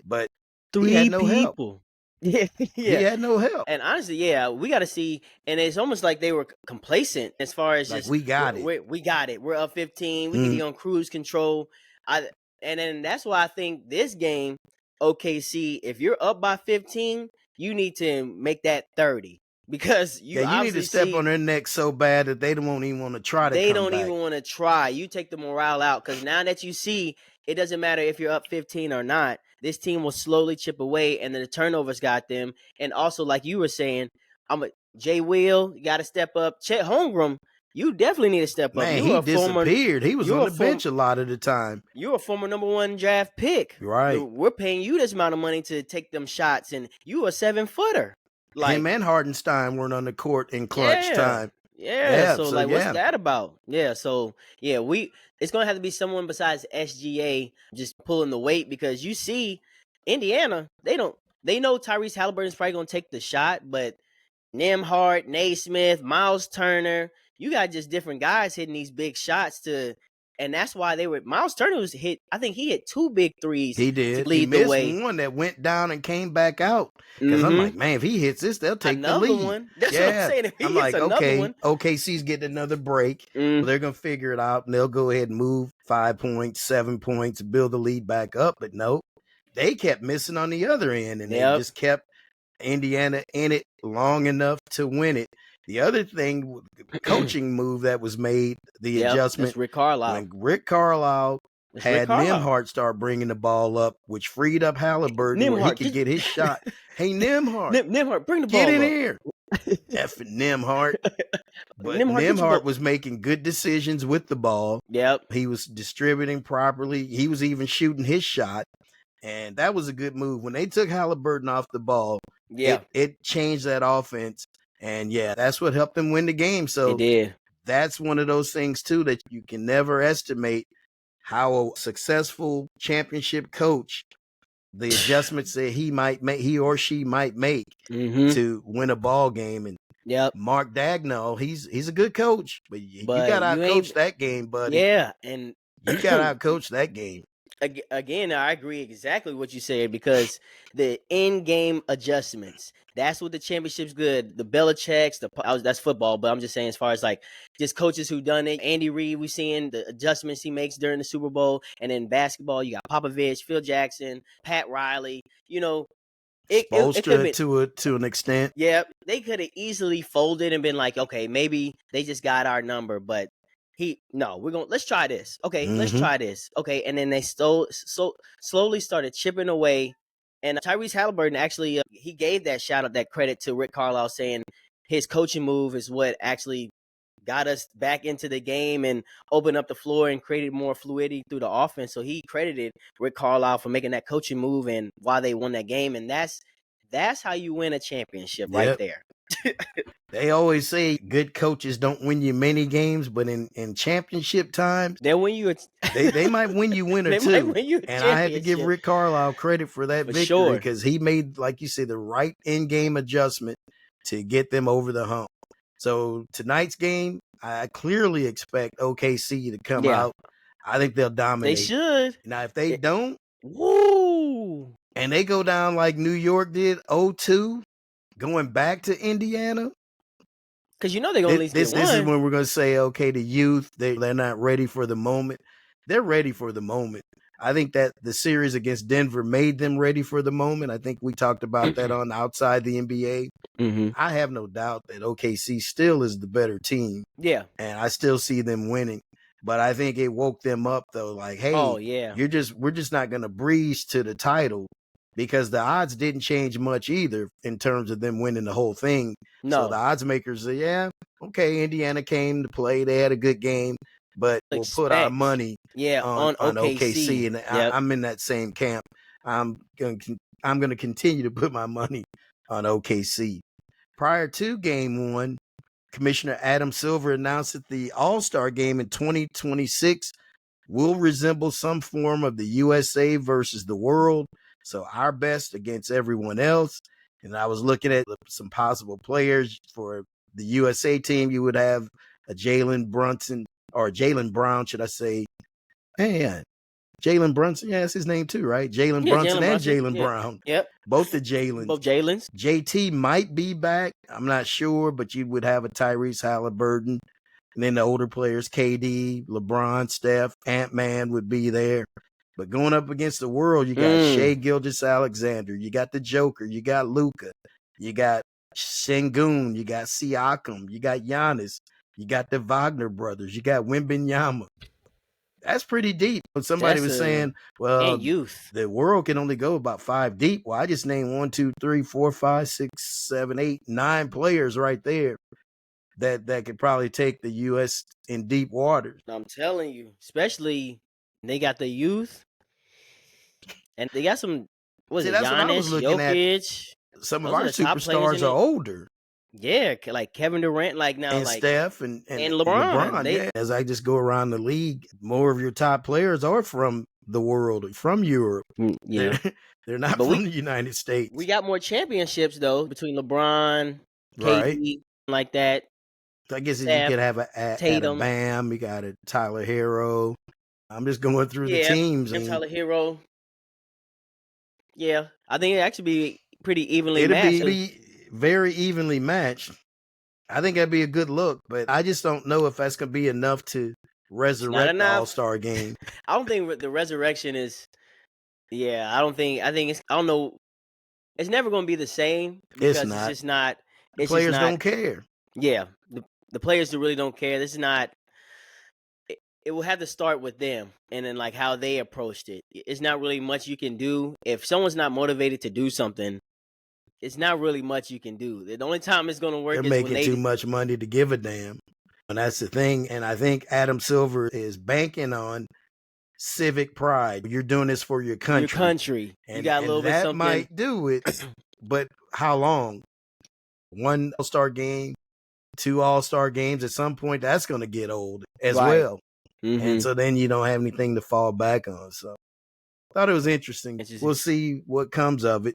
but he had 3 no help. people. Yeah, He had no help. And honestly, yeah, we got to see, and it's almost like they were complacent as far as Like just we got it. we got it. We're up 15. We can be on cruise control. And then that's why I think this game, OKC, if you're up by 15, you need to make that 30 because Yeah, you you need to obviously step see on their neck so bad that they won't even want to try to they come don't back. even want to try. You take the morale out because now that you see, it doesn't matter if you're up 15 or not. This team will slowly chip away, and then the turnovers got them. And also, like you were saying, Jay Will, you got to step up. Chet Holmgren, you definitely need to step up. Man, You he are a former. disappeared. He was You're on a the former. bench a lot of the time. You're a former #1 draft pick. Right. We're paying you this amount of money to take them shots, and you a 7-footer. Like him and Hardenstein weren't on the court in clutch time. Yeah. So like, what's that about? Yeah. So yeah, it's gonna have to be someone besides SGA just pulling the weight because you see, Indiana, they know Tyrese Halliburton's probably gonna take the shot, but Nembhard, Naismith, Miles Turner, you got just different guys hitting these big shots and that's why Miles Turner was hit. I think he hit 2 big threes. He did. To lead he the missed way. one that went down and came back out. Because I'm like, man, if he hits this, they'll take another the lead. one. That's what I'm saying. If he I'm hits like, another okay, one, OKC's getting another break. Well, they're gonna figure it out and they'll go ahead and move 5 points, 7 points, build the lead back up. But no, they kept missing on the other end, and they just kept Indiana in it long enough to win it. The other thing, coaching move that was made, the adjustment, that's Rick Carlisle. when Rick Carlisle had Nembhard start bringing the ball up, which freed up Halliburton where he could get his shot. Hey, Nembhard, bring the ball get in up. here. Effing Nembhard. But Nembhard was making good decisions with the ball. Yep. He was distributing properly. He was even shooting his shot. And that was a good move. When they took Halliburton off the ball, it changed that offense. And that's what helped them win the game. So it did. That's one of those things too that you can never estimate how a successful championship coach, the adjustments that he or she might make to win a ball game. And Mark Dagnall, he's a good coach, but you got to out-coach that game, buddy. Yeah, and you got to out-coach that game. Again, I agree exactly what you said because the in-game adjustments, that's what the championship's good. The Belichick's, that's football, but I'm just saying as far as like just coaches who done it. Andy Reid, we seeing the adjustments he makes during the Super Bowl. And then basketball, you got Popovich, Phil Jackson, Pat Riley, Spoelstra to an extent. Yeah, they could have easily folded and been like, okay, maybe they just got our number, but let's try this. Okay, let's try this. Okay, and then they slowly started chipping away. And Tyrese Halliburton actually, he gave that credit to Rick Carlisle, saying his coaching move is what actually got us back into the game and opened up the floor and created more fluidity through the offense. So he credited Rick Carlisle for making that coaching move and why they won that game. And that's how you win a championship right there. They always say good coaches don't win you many games, but in championship times, they'll win you. They might win you one or two. And I had to give Rick Carlisle credit for that victory because he made, like you say, the right in-game adjustment to get them over the hump. So tonight's game, I clearly expect OKC to come out. I think they'll dominate. They should. Now, if they don't, and they go down like New York did 0-2, going back to Indiana. Because they're going to at least this is when we're going to say, okay, the youth, they're not ready for the moment. They're ready for the moment. I think that the series against Denver made them ready for the moment. I think we talked about that on Outside the NBA. I have no doubt that OKC still is the better team. Yeah. And I still see them winning. But I think it woke them up, though. Like, hey, we're just not going to breeze to the title because the odds didn't change much either in terms of them winning the whole thing. No. So the odds makers say, okay, Indiana came to play. They had a good game. But we'll put our money on OKC. And I'm in that same camp. I'm going to continue to put my money on OKC. Prior to game one, Commissioner Adam Silver announced that the All-Star game in 2026 will resemble some form of the USA versus the world. So our best against everyone else. And I was looking at some possible players for the USA team. You would have a Jalen Brown, should I say? Man, Jalen Brunson. Yeah, that's his name too, right? Jalen Brunson and Jalen Brown. Yep. Both the Jalens. Both Jalen's. JT might be back. I'm not sure, but you would have a Tyrese Halliburton. And then the older players, KD, LeBron, Steph, Ant-Man would be there. But going up against the world, you got Shai Gilgeous-Alexander. You got the Joker. You got Luka. You got Sengun. You got Siakam. You got Giannis. You got the Wagner brothers. You got Wembanyama. That's pretty deep. When somebody was saying, well, youth. The world can only go about 5 deep. Well, I just named 1, 2, 3, 4, 5, 6, 7, 8, 9 players right there that could probably take the U.S. in deep waters. I'm telling you, especially they got the youth, and they got some. Giannis, what I was looking Jokic. At. Some of our superstars are older. Yeah, like Kevin Durant, like now, and like Steph and LeBron. Yeah. As I just go around the league, more of your top players are from the world, from Europe. Yeah, they're not from the United States. We got more championships though between LeBron, KD, like that. I guess you could have a Bam. You got a Tyler Hero. I'm just going through the teams. And Tyler Hero. Yeah, I think it actually be pretty evenly matched. It'll be very evenly matched. I think that'd be a good look, but I just don't know if that's going to be enough to resurrect the All-Star game. I don't think the resurrection is. Yeah, I think it's. I don't know. It's never going to be the same because it's just not. The players don't care. Yeah, the players really don't care. This is not. It will have to start with them and then like how they approached it. It's not really much you can do if someone's not motivated to do something. It's not really much you can do. The only time it's going to work is when making too much money to give a damn. And that's the thing. And I think Adam Silver is banking on civic pride. You're doing this for your country. Your country. And, you got a little bit something. That might do it. But how long? 1 All-Star game, 2 All-Star games. At some point, that's going to get old as well. Mm-hmm. And so then you don't have anything to fall back on. So I thought it was interesting. We'll see what comes of it.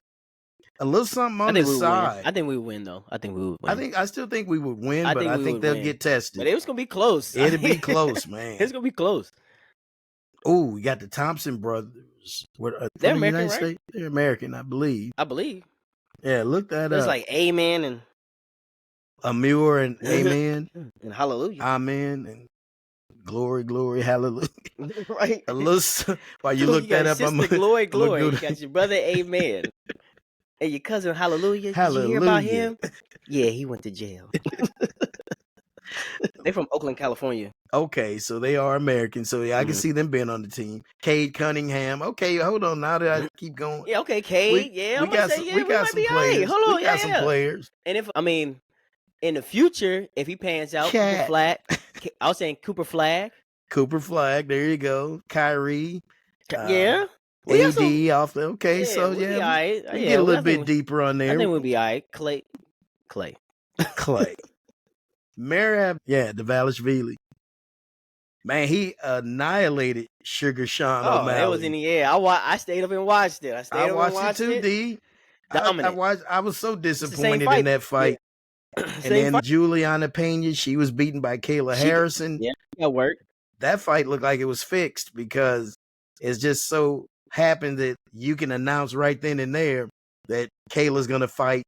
A little something on the side. I think we would win, though. I think we would win. I still think we would win, but I think they'll get tested. But it was going to be close. It'll be close, man. It's going to be close. Oh, we got the Thompson brothers. They're American, right? States? They're American, I believe. Yeah, look that up. It's like Amen and Amur and Amen. And Hallelujah. Amen and glory, glory, hallelujah. Right. A little, while you look that up, I'm glory, glory. You got your brother Amen. And your cousin Hallelujah. Hallelujah. Did you hear about him? Yeah, he went to jail. They're from Oakland, California. Okay, so they are American. So yeah, I can see them being on the team. Cade Cunningham. Okay, hold on. Now that I keep going. Yeah, okay, Cade. We got some players. Hold on, we got some players. And in the future, if he pans out, Cooper Flag. I was saying Cooper Flag. Cooper Flag. There you go. Kyrie. Yeah. AD off the. Okay, so we'll we get a little bit deeper on there. I think we'll be all right. Clay. Merab, the Valishvili. Man, he annihilated Sugar Sean O'Malley. It was in the air. I stayed up and watched it. I watched it too, D. I was so disappointed in that fight. Yeah. And then Juliana Pena, she was beaten by Kayla Harrison. Yeah, that worked. That fight looked like it was fixed because it's just so happened that you can announce right then and there that Kayla's going to fight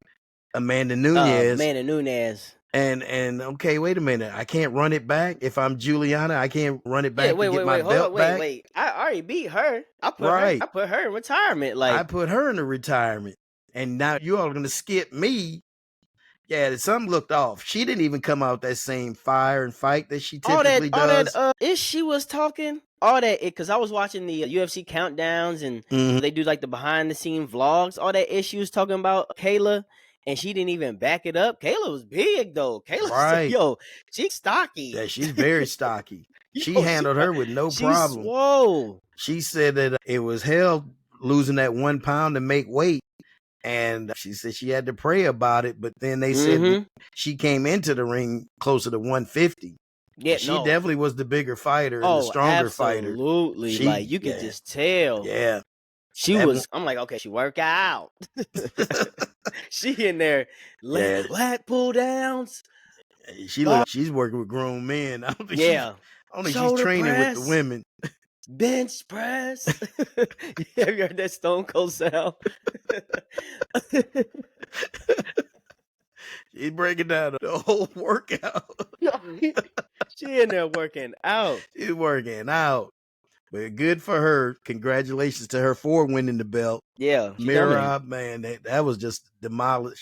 Amanda Nunes. And okay, wait a minute. I can't run it back. If I'm Juliana, I can't run it back to get my belt back. Wait. I already beat her. I put her in retirement. I put her in the retirement. And now you all are going to skip me. Yeah, something looked off. She didn't even come out that same fire and fight that she typically does. She was talking all that because I was watching the UFC countdowns and they do like the behind the scene vlogs. All that she was talking about Kayla. And she didn't even back it up. Kayla was big, though. Kayla said, she's stocky. Yeah, she's very stocky. She handled her with no problem. Whoa. She said that it was hell losing that 1 pound to make weight. And she said she had to pray about it. But then they said she came into the ring closer to 150. Yeah, she definitely was the bigger fighter and the stronger fighter. Absolutely. You could just tell. Yeah. She was. I'm like, okay, she work out. She in there, Yeah. lat pull downs. She's working with grown men. I don't think Yeah, she's shoulder training with the press, women. bench press. Have you heard that Stone Cold sound? She's breaking down the whole workout. She in there working out. She's working out. But good for her. Congratulations to her for winning the belt. Yeah, she dominated. Mirab, man, that was just demolition,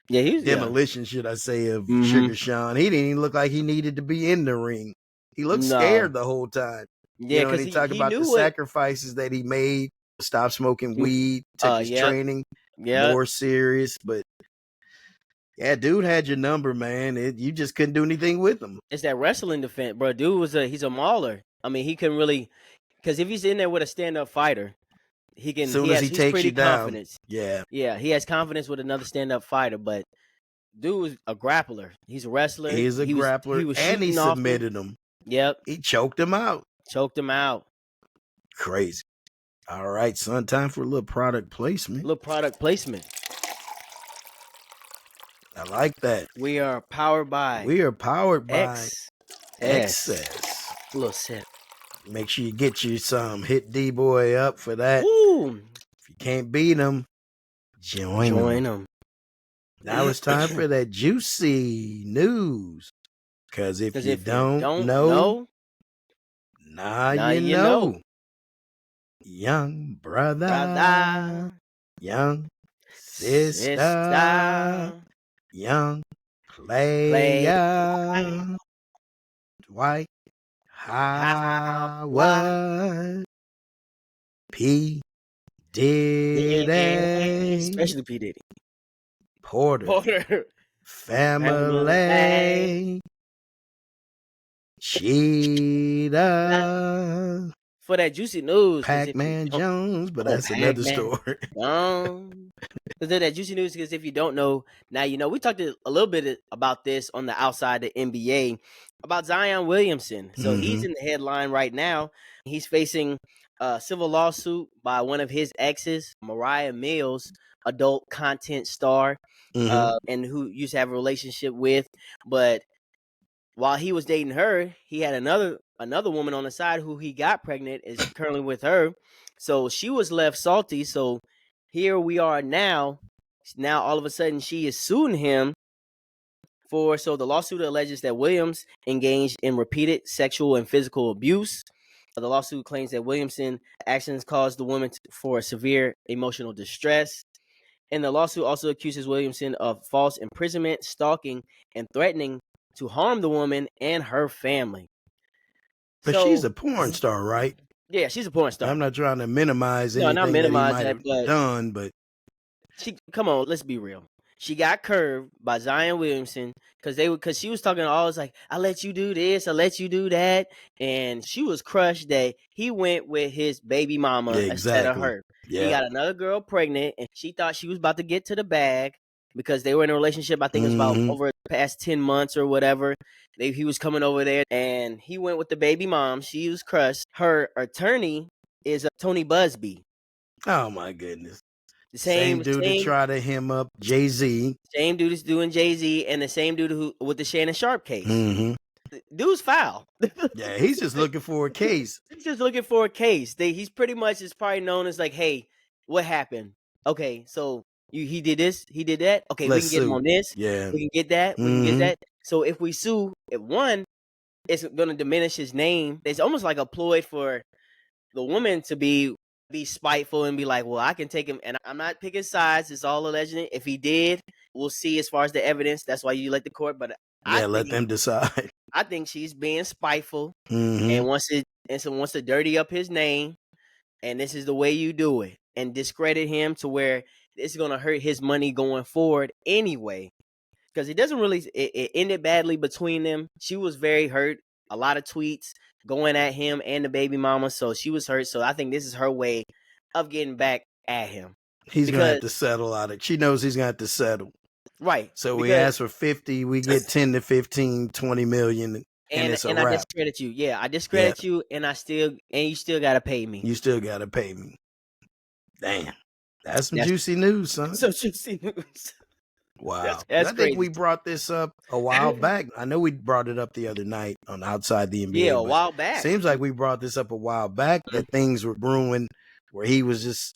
Yeah. should I say, of Mm-hmm. Sugar Sean. He didn't even look like he needed to be in the ring. He looked No. scared the whole time. Yeah, And because he talked he about the knew what. sacrifices that he made, stop smoking weed, took his Yep. training Yep. more serious. But yeah, dude had your number, man. You just couldn't do anything with him. It's that wrestling defense, bro. Dude he's a mauler. I mean, he can really, because if he's in there with a stand-up fighter, he can. As soon as he He's takes pretty you down, confident. yeah, He has confidence with another stand-up fighter. But dude was a grappler. He's a wrestler. he's a grappler, He was and he shooting off him. submitted him. Yep, He choked him out. choked him out. Crazy. All right, son. Time for a little product placement. Little product placement. I like that. We are powered by. Excess. A little sip. Make sure you get you some. Hit D-Boy up for that. Woo! If you can't beat him, join him. Now it's time for that juicy news. Because if you don't know, now you know. Young brother, young sister, young player, Dwight Howard, P. Diddy, Especially P. Diddy. Porter. Family. Cheetah. For that juicy news. Pac-Man Jones, but that's another story. That juicy news, because if you don't know, now you know. We talked a little bit about this on the Outside the NBA about Zion Williamson. So he's in the headline right now. He's facing a civil lawsuit by one of his exes, Mariah Mills, adult content star, and who used to have a relationship with. But while he was dating her, he had another woman on the side who he got pregnant, is currently with her. So she was left salty. So here we are now. Now all of a sudden she is suing him so the lawsuit alleges that Williams engaged in repeated sexual and physical abuse. The lawsuit claims that Williamson's actions caused the woman for severe emotional distress. And the lawsuit also accuses Williamson of false imprisonment, stalking, and threatening to harm the woman and her family. But she's a porn star, right? Yeah, she's a porn star. I'm not trying to minimize anything that he might have done, but come on, let's be real. She got curved by Zion Williamson because she was talking always like, I let you do this, I let you do that. And she was crushed that he went with his baby mama instead of her. Yeah. He got another girl pregnant, and she thought she was about to get to the bag because they were in a relationship. I think it was about over the past 10 months or whatever. He was coming over there, and he went with the baby mom. She was crushed. Her attorney is Tony Busby. Oh, my goodness. The same dude to try to hem up Jay-Z. Same dude is doing Jay-Z, and the same dude who with the Shannon Sharp case. Dude's foul. Yeah, he's just looking for a case. He's just looking for a case. He's pretty much is probably known as like, hey, what happened? Okay, so he did this, he did that. Okay, we can get him on this. Yeah, we can get that. We can get that. So if we sue, it's going to diminish his name. It's almost like a ploy for the woman to be spiteful and be like, well, I can take him, and I'm not picking sides. It's all alleged. If he did, we'll see as far as the evidence. That's why you let the court. But let them decide. I think she's being spiteful and wants to dirty up his name. And this is the way you do it, and discredit him to where it's going to hurt his money going forward anyway. Because it doesn't really, it ended badly between them. She was very hurt. A lot of tweets going at him and the baby mama. So she was hurt. So I think this is her way of getting back at him. He's going to have to settle out it. She knows he's going to have to settle. Right. So we ask for 50, we get 10 to 15, 20 million. And it's a wrap. I discredit you. Yeah, I discredit you, and you still got to pay me. You still got to pay me. Damn. That's some That's juicy news, son. some juicy news. Wow. That's I think crazy. we brought this up a while back. I know we brought it up the other night on Outside the Yeah, NBA, a but while back. seems like we brought this up a while back that things were brewing where he was just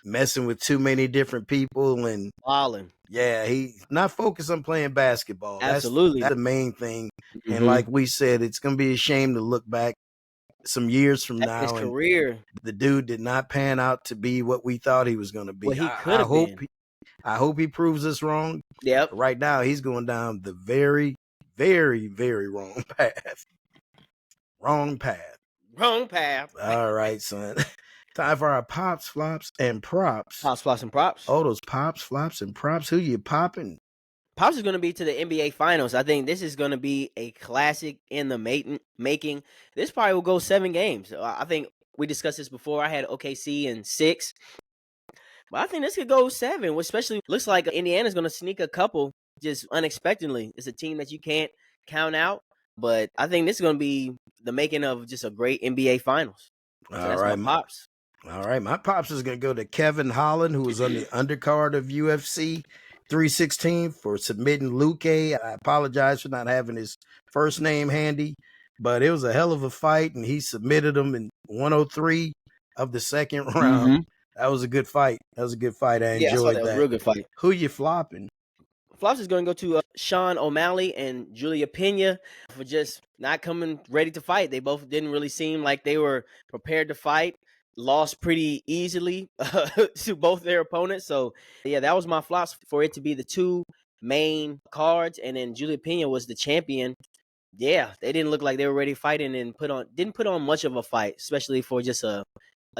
messing with too many different people and Wildin'. yeah, he's not focused on playing basketball. That's Absolutely. the main thing. And Mhm. like we said, it's gonna be a shame to look back some years from At his now and career, the dude did not pan out to be what we thought he was gonna what be. he could have been. I hope he proves us wrong. Yep. Right now, he's going down the very, very, very wrong path. Wrong path. Wrong path. All right, son. Time for our pops, flops, and props. Pops, flops, and props. Oh, those pops, flops, and props. Who you popping? Pops is going to be to the NBA Finals. I think this is going to be a classic in the making. This probably will go 7 games. I think we discussed this before. I had OKC in 6. But I think this could go 7, especially looks like Indiana's going to sneak a couple just unexpectedly. It's a team that you can't count out. But I think this is going to be the making of just a great NBA Finals. So All that's right. my pops. All right. My pops is going to go to Kevin Holland, who was on the undercard of UFC 316 for submitting Luke. I apologize for not having his first name handy, but it was a hell of a fight, and he submitted him in 103 of the second round. Mm-hmm. That was a good fight. I Yeah, I saw enjoyed that. It was a that. real good fight. Who you flopping? Flops is going to go to Sean O'Malley and Julia Pena for just not coming ready to fight. They both didn't really seem like they were prepared to fight. Lost pretty easily to both their opponents. So, yeah, that was my flops for it to be the 2 main cards. And then Julia Pena was the champion. Yeah, they didn't look like they were ready to fight and didn't put on much of a fight, especially for just a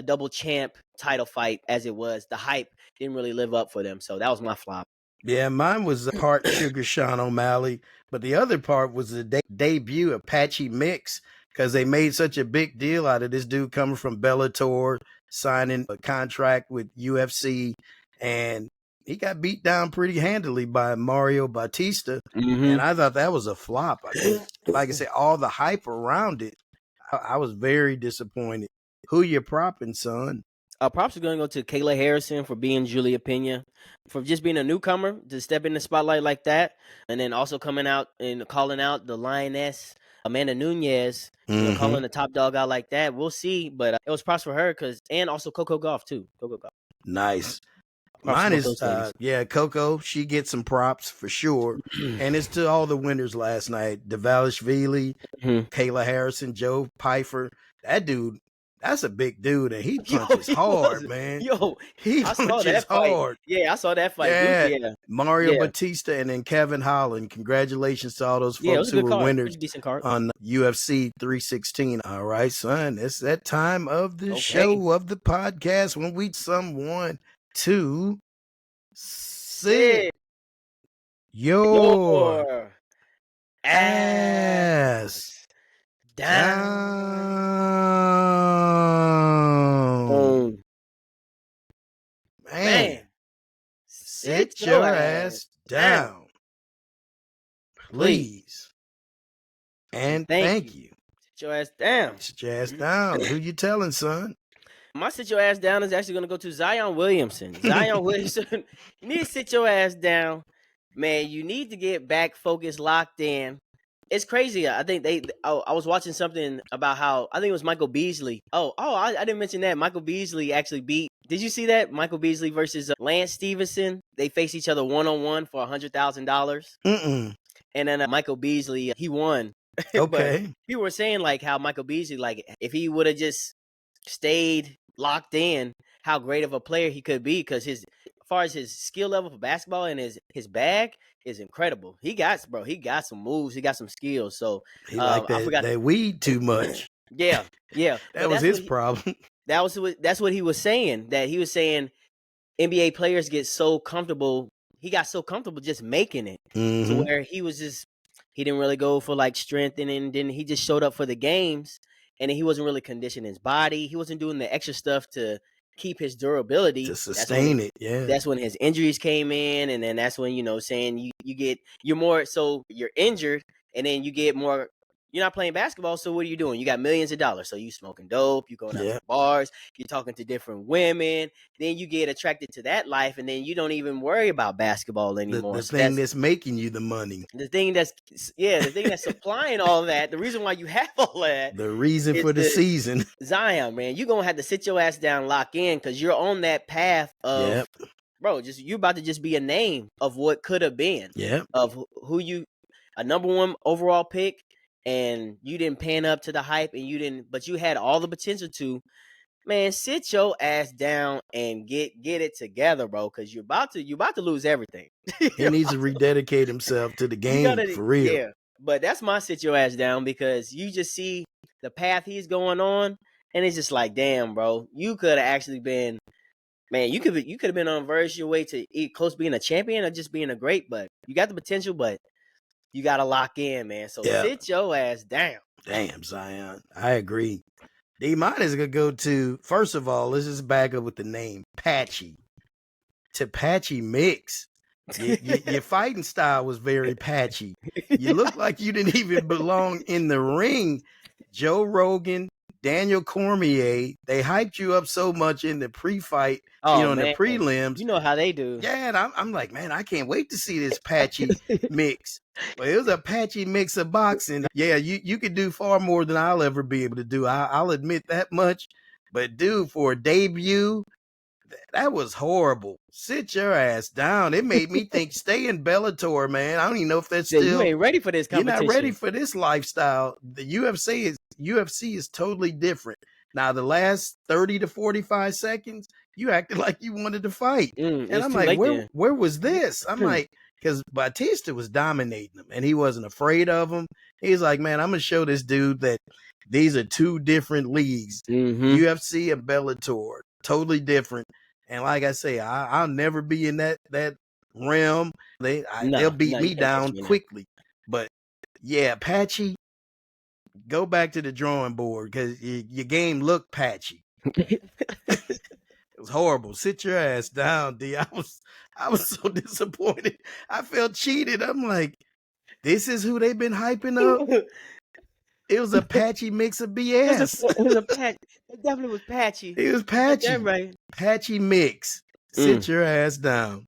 double champ title fight as it was. The hype didn't really live up for them. So that was my flop. Yeah, mine was part Sugar Sean O'Malley, but the other part was the debut of Patchy Mix because they made such a big deal out of this dude coming from Bellator, signing a contract with UFC, and he got beat down pretty handily by Mario Bautista, and I thought that was a flop. I think, like I said, all the hype around it, I was very disappointed. Who you propping, son? Props are going to go to Kayla Harrison for being Julia Pena, for just being a newcomer to step in the spotlight like that, and then also coming out and calling out the lioness Amanda Nunez, calling the top dog out like that. We'll see, but it was props for her and also Coco Gauff too. Coco Gauff. Nice. Props Mine to is those Coco. She gets some props for sure, ladies. and it's to all the winners last night: Davalishvili, Kayla Harrison, Joe Pfeiffer. That dude, that's a big dude, and he punches hard, man. He I saw that fight. hard. Yeah, I saw that fight. Yeah. Yeah. Mario Yeah. Batista and then Kevin Holland. Congratulations to all those Yeah, it folks was a who good were card. winners Pretty decent card. on UFC 316. All right, son. It's that time of the Okay. show of the podcast when we someone to sit your ass down. Boom. Man, sit your ass down. Please. And thank you. Sit your ass down. Sit your ass down. Who you telling, son? My sit your ass down is actually going to go to Zion Williamson. Zion Williamson, you need to sit your ass down. Man, you need to get back focused, locked in. It's crazy. I think I was watching something about how, I think it was Michael Beasley. I didn't mention that. Michael Beasley actually beat, did you see that? Michael Beasley versus Lance Stevenson. They faced each other one-on-one for $100,000. And then Michael Beasley, he won. Okay. But people were saying like how Michael Beasley, like if he would have just stayed locked in, how great of a player he could be, because as far as his skill level for basketball and his bag is incredible. He got some moves, he got some skills. So he liked that weed too much. Yeah. That was his problem. That's what he was saying. That he was saying NBA players get so comfortable. He got so comfortable just making it to where he didn't really go for like strength, and then he just showed up for the games, and then he wasn't really conditioning his body. He wasn't doing the extra stuff to keep his durability, to sustain it. Yeah, that's when his injuries came in, and then that's when saying you're injured, and then you get more You're not playing basketball, so what are you doing? You got millions of dollars, so you smoking dope, you going out Yeah. to bars, you're talking to different women, then you get attracted to that life, and then you don't even worry about basketball anymore. The So thing that's that's making you the money. the thing that's supplying all that. The reason why you have all that The reason is for the the season. Zion, man. You're gonna have to sit your ass down, lock in, because you're on that path of, Yep. bro, just you about to just be a name of what could have been, Yep. of who you, a number one overall pick, and you didn't pan up to the hype, and you didn't, but you had all the potential to. Man, sit your ass down and get it together, bro, because you're about to lose everything. He needs to rededicate himself to the You game gotta, for real. yeah. But that's my sit your ass down, because you just see the path he's going on, and it's just like, damn, bro, you could have actually been, man, you could have been on verge your way to close being a champion or just being a great. But you got the potential, but you gotta lock in, man. So Yeah. sit your ass down. Damn, Zion. I agree. D, mine is gonna go to, first of all, let's just back up with the name Patchy. To Patchy Mix. Your fighting style was very patchy. You look like you didn't even belong in the ring. Joe Rogan, Daniel Cormier, they hyped you up so much in the pre-fight, Oh in the man, prelims. you know how they do. Yeah, and I'm like, man, I can't wait to see this Patchy mix. Well, it was a patchy mix of boxing. Yeah, you could do far more than I'll ever be able to do. I'll admit that much. But dude, for a debut, that was horrible. Sit your ass down. It made me think, stay in Bellator, man. I don't even know if that's That you still. ain't ready for this You're not ready competition. for this lifestyle. The UFC is totally different. Now, the last 30 to 45 seconds, you acted like you wanted to fight. And It's I'm too like, late where then. where was this? I'm like, because Batista was dominating him and he wasn't afraid of him. He's like, man, I'm gonna show this dude that these are two different leagues. UFC and Bellator, totally different. And like I say, I'll never be in that realm. They'll beat No, you me can't catch down me now. quickly. But yeah, Patchy, go back to the drawing board because your game looked patchy. It was horrible. Sit your ass down, D. I was so disappointed. I felt cheated. I'm like, this is who they've been hyping up. It was a patchy mix of BS. It was a patch. It definitely was patchy. It was You got that patchy. right. Patchy mix. Sit your ass down.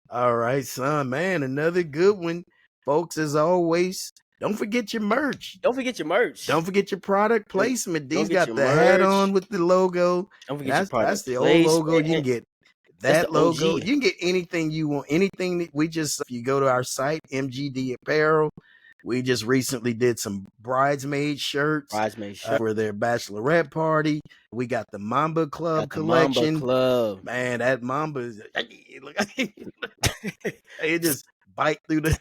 All right, son, man, another good one. Folks, as always, don't forget your merch. Don't forget your merch. Don't forget your product Don't placement. don't D's get got your the hat merch. on with the logo. Don't And forget your that's product the old logo. You can placement. get That's the that logo. OG. You can get anything you want. Anything that we just, if you go to our site, MGD Apparel, we just recently did some bridesmaid shirts Bridesmaid shirt. for their bachelorette party. We got the Mamba Club Got the Mamba collection. Club. Man, that Mamba is, it just bite through the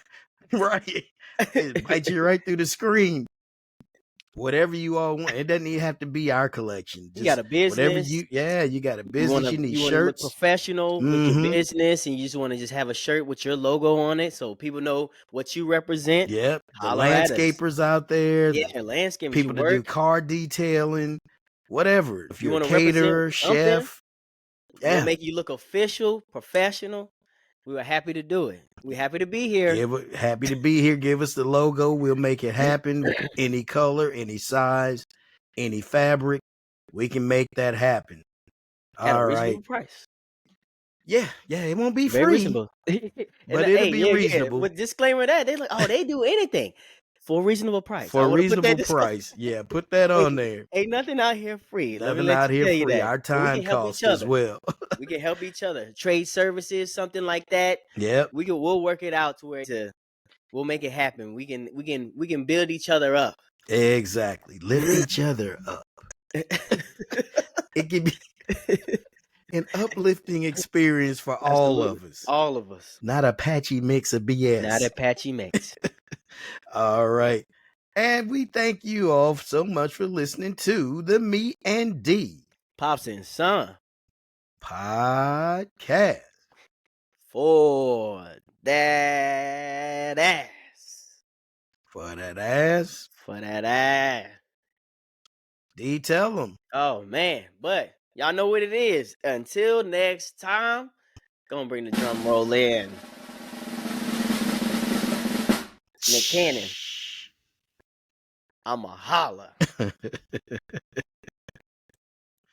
right. It bites you right through the screen. Whatever you all want. It doesn't even have to be our collection. You got Just a whatever business. you got a You business, wanna you need you wanna look shirts. professional with your business, and you just wanna just have a shirt with your logo on it, so people know what you represent. Yep. The Holler at us. landscapers out there, the Yeah, landscapers, you people to do work. car detailing, whatever. If You you're a want to represent caterer, something. chef, We'll yeah. make you look official, professional. We were happy to do it. We're happy to be here. Happy to be here. Give us the logo. We'll make it happen. Any color, any size, any fabric. We can make that happen. At a All right. reasonable price. Yeah, it won't be Very free, reasonable. And but it'll hey, be yeah. reasonable With disclaimer that they like, oh, they do anything for a reasonable price. I for a want to put that reasonable disclaimer. price. Yeah, put that on there. Ain't nothing out here free. Let me Nothing let out you here tell you free. that. Our So we time can help each cost as other. well. We can help each other. Trade services, something like that. Yep. We'll work it out to where we'll make it happen. We can build each other up. Exactly. Lift each other up. It can be an uplifting experience for all of us. All of us. Not a patchy mix of BS. Not a patchy mix. All right. And we thank you all so much for listening to the Me and D Pops and Son podcast. For that ass. For that ass. For that ass. D, tell them. Oh, man. But y'all know what it is. Until next time, gonna bring the drum roll in. Nick Cannon. I'ma holla.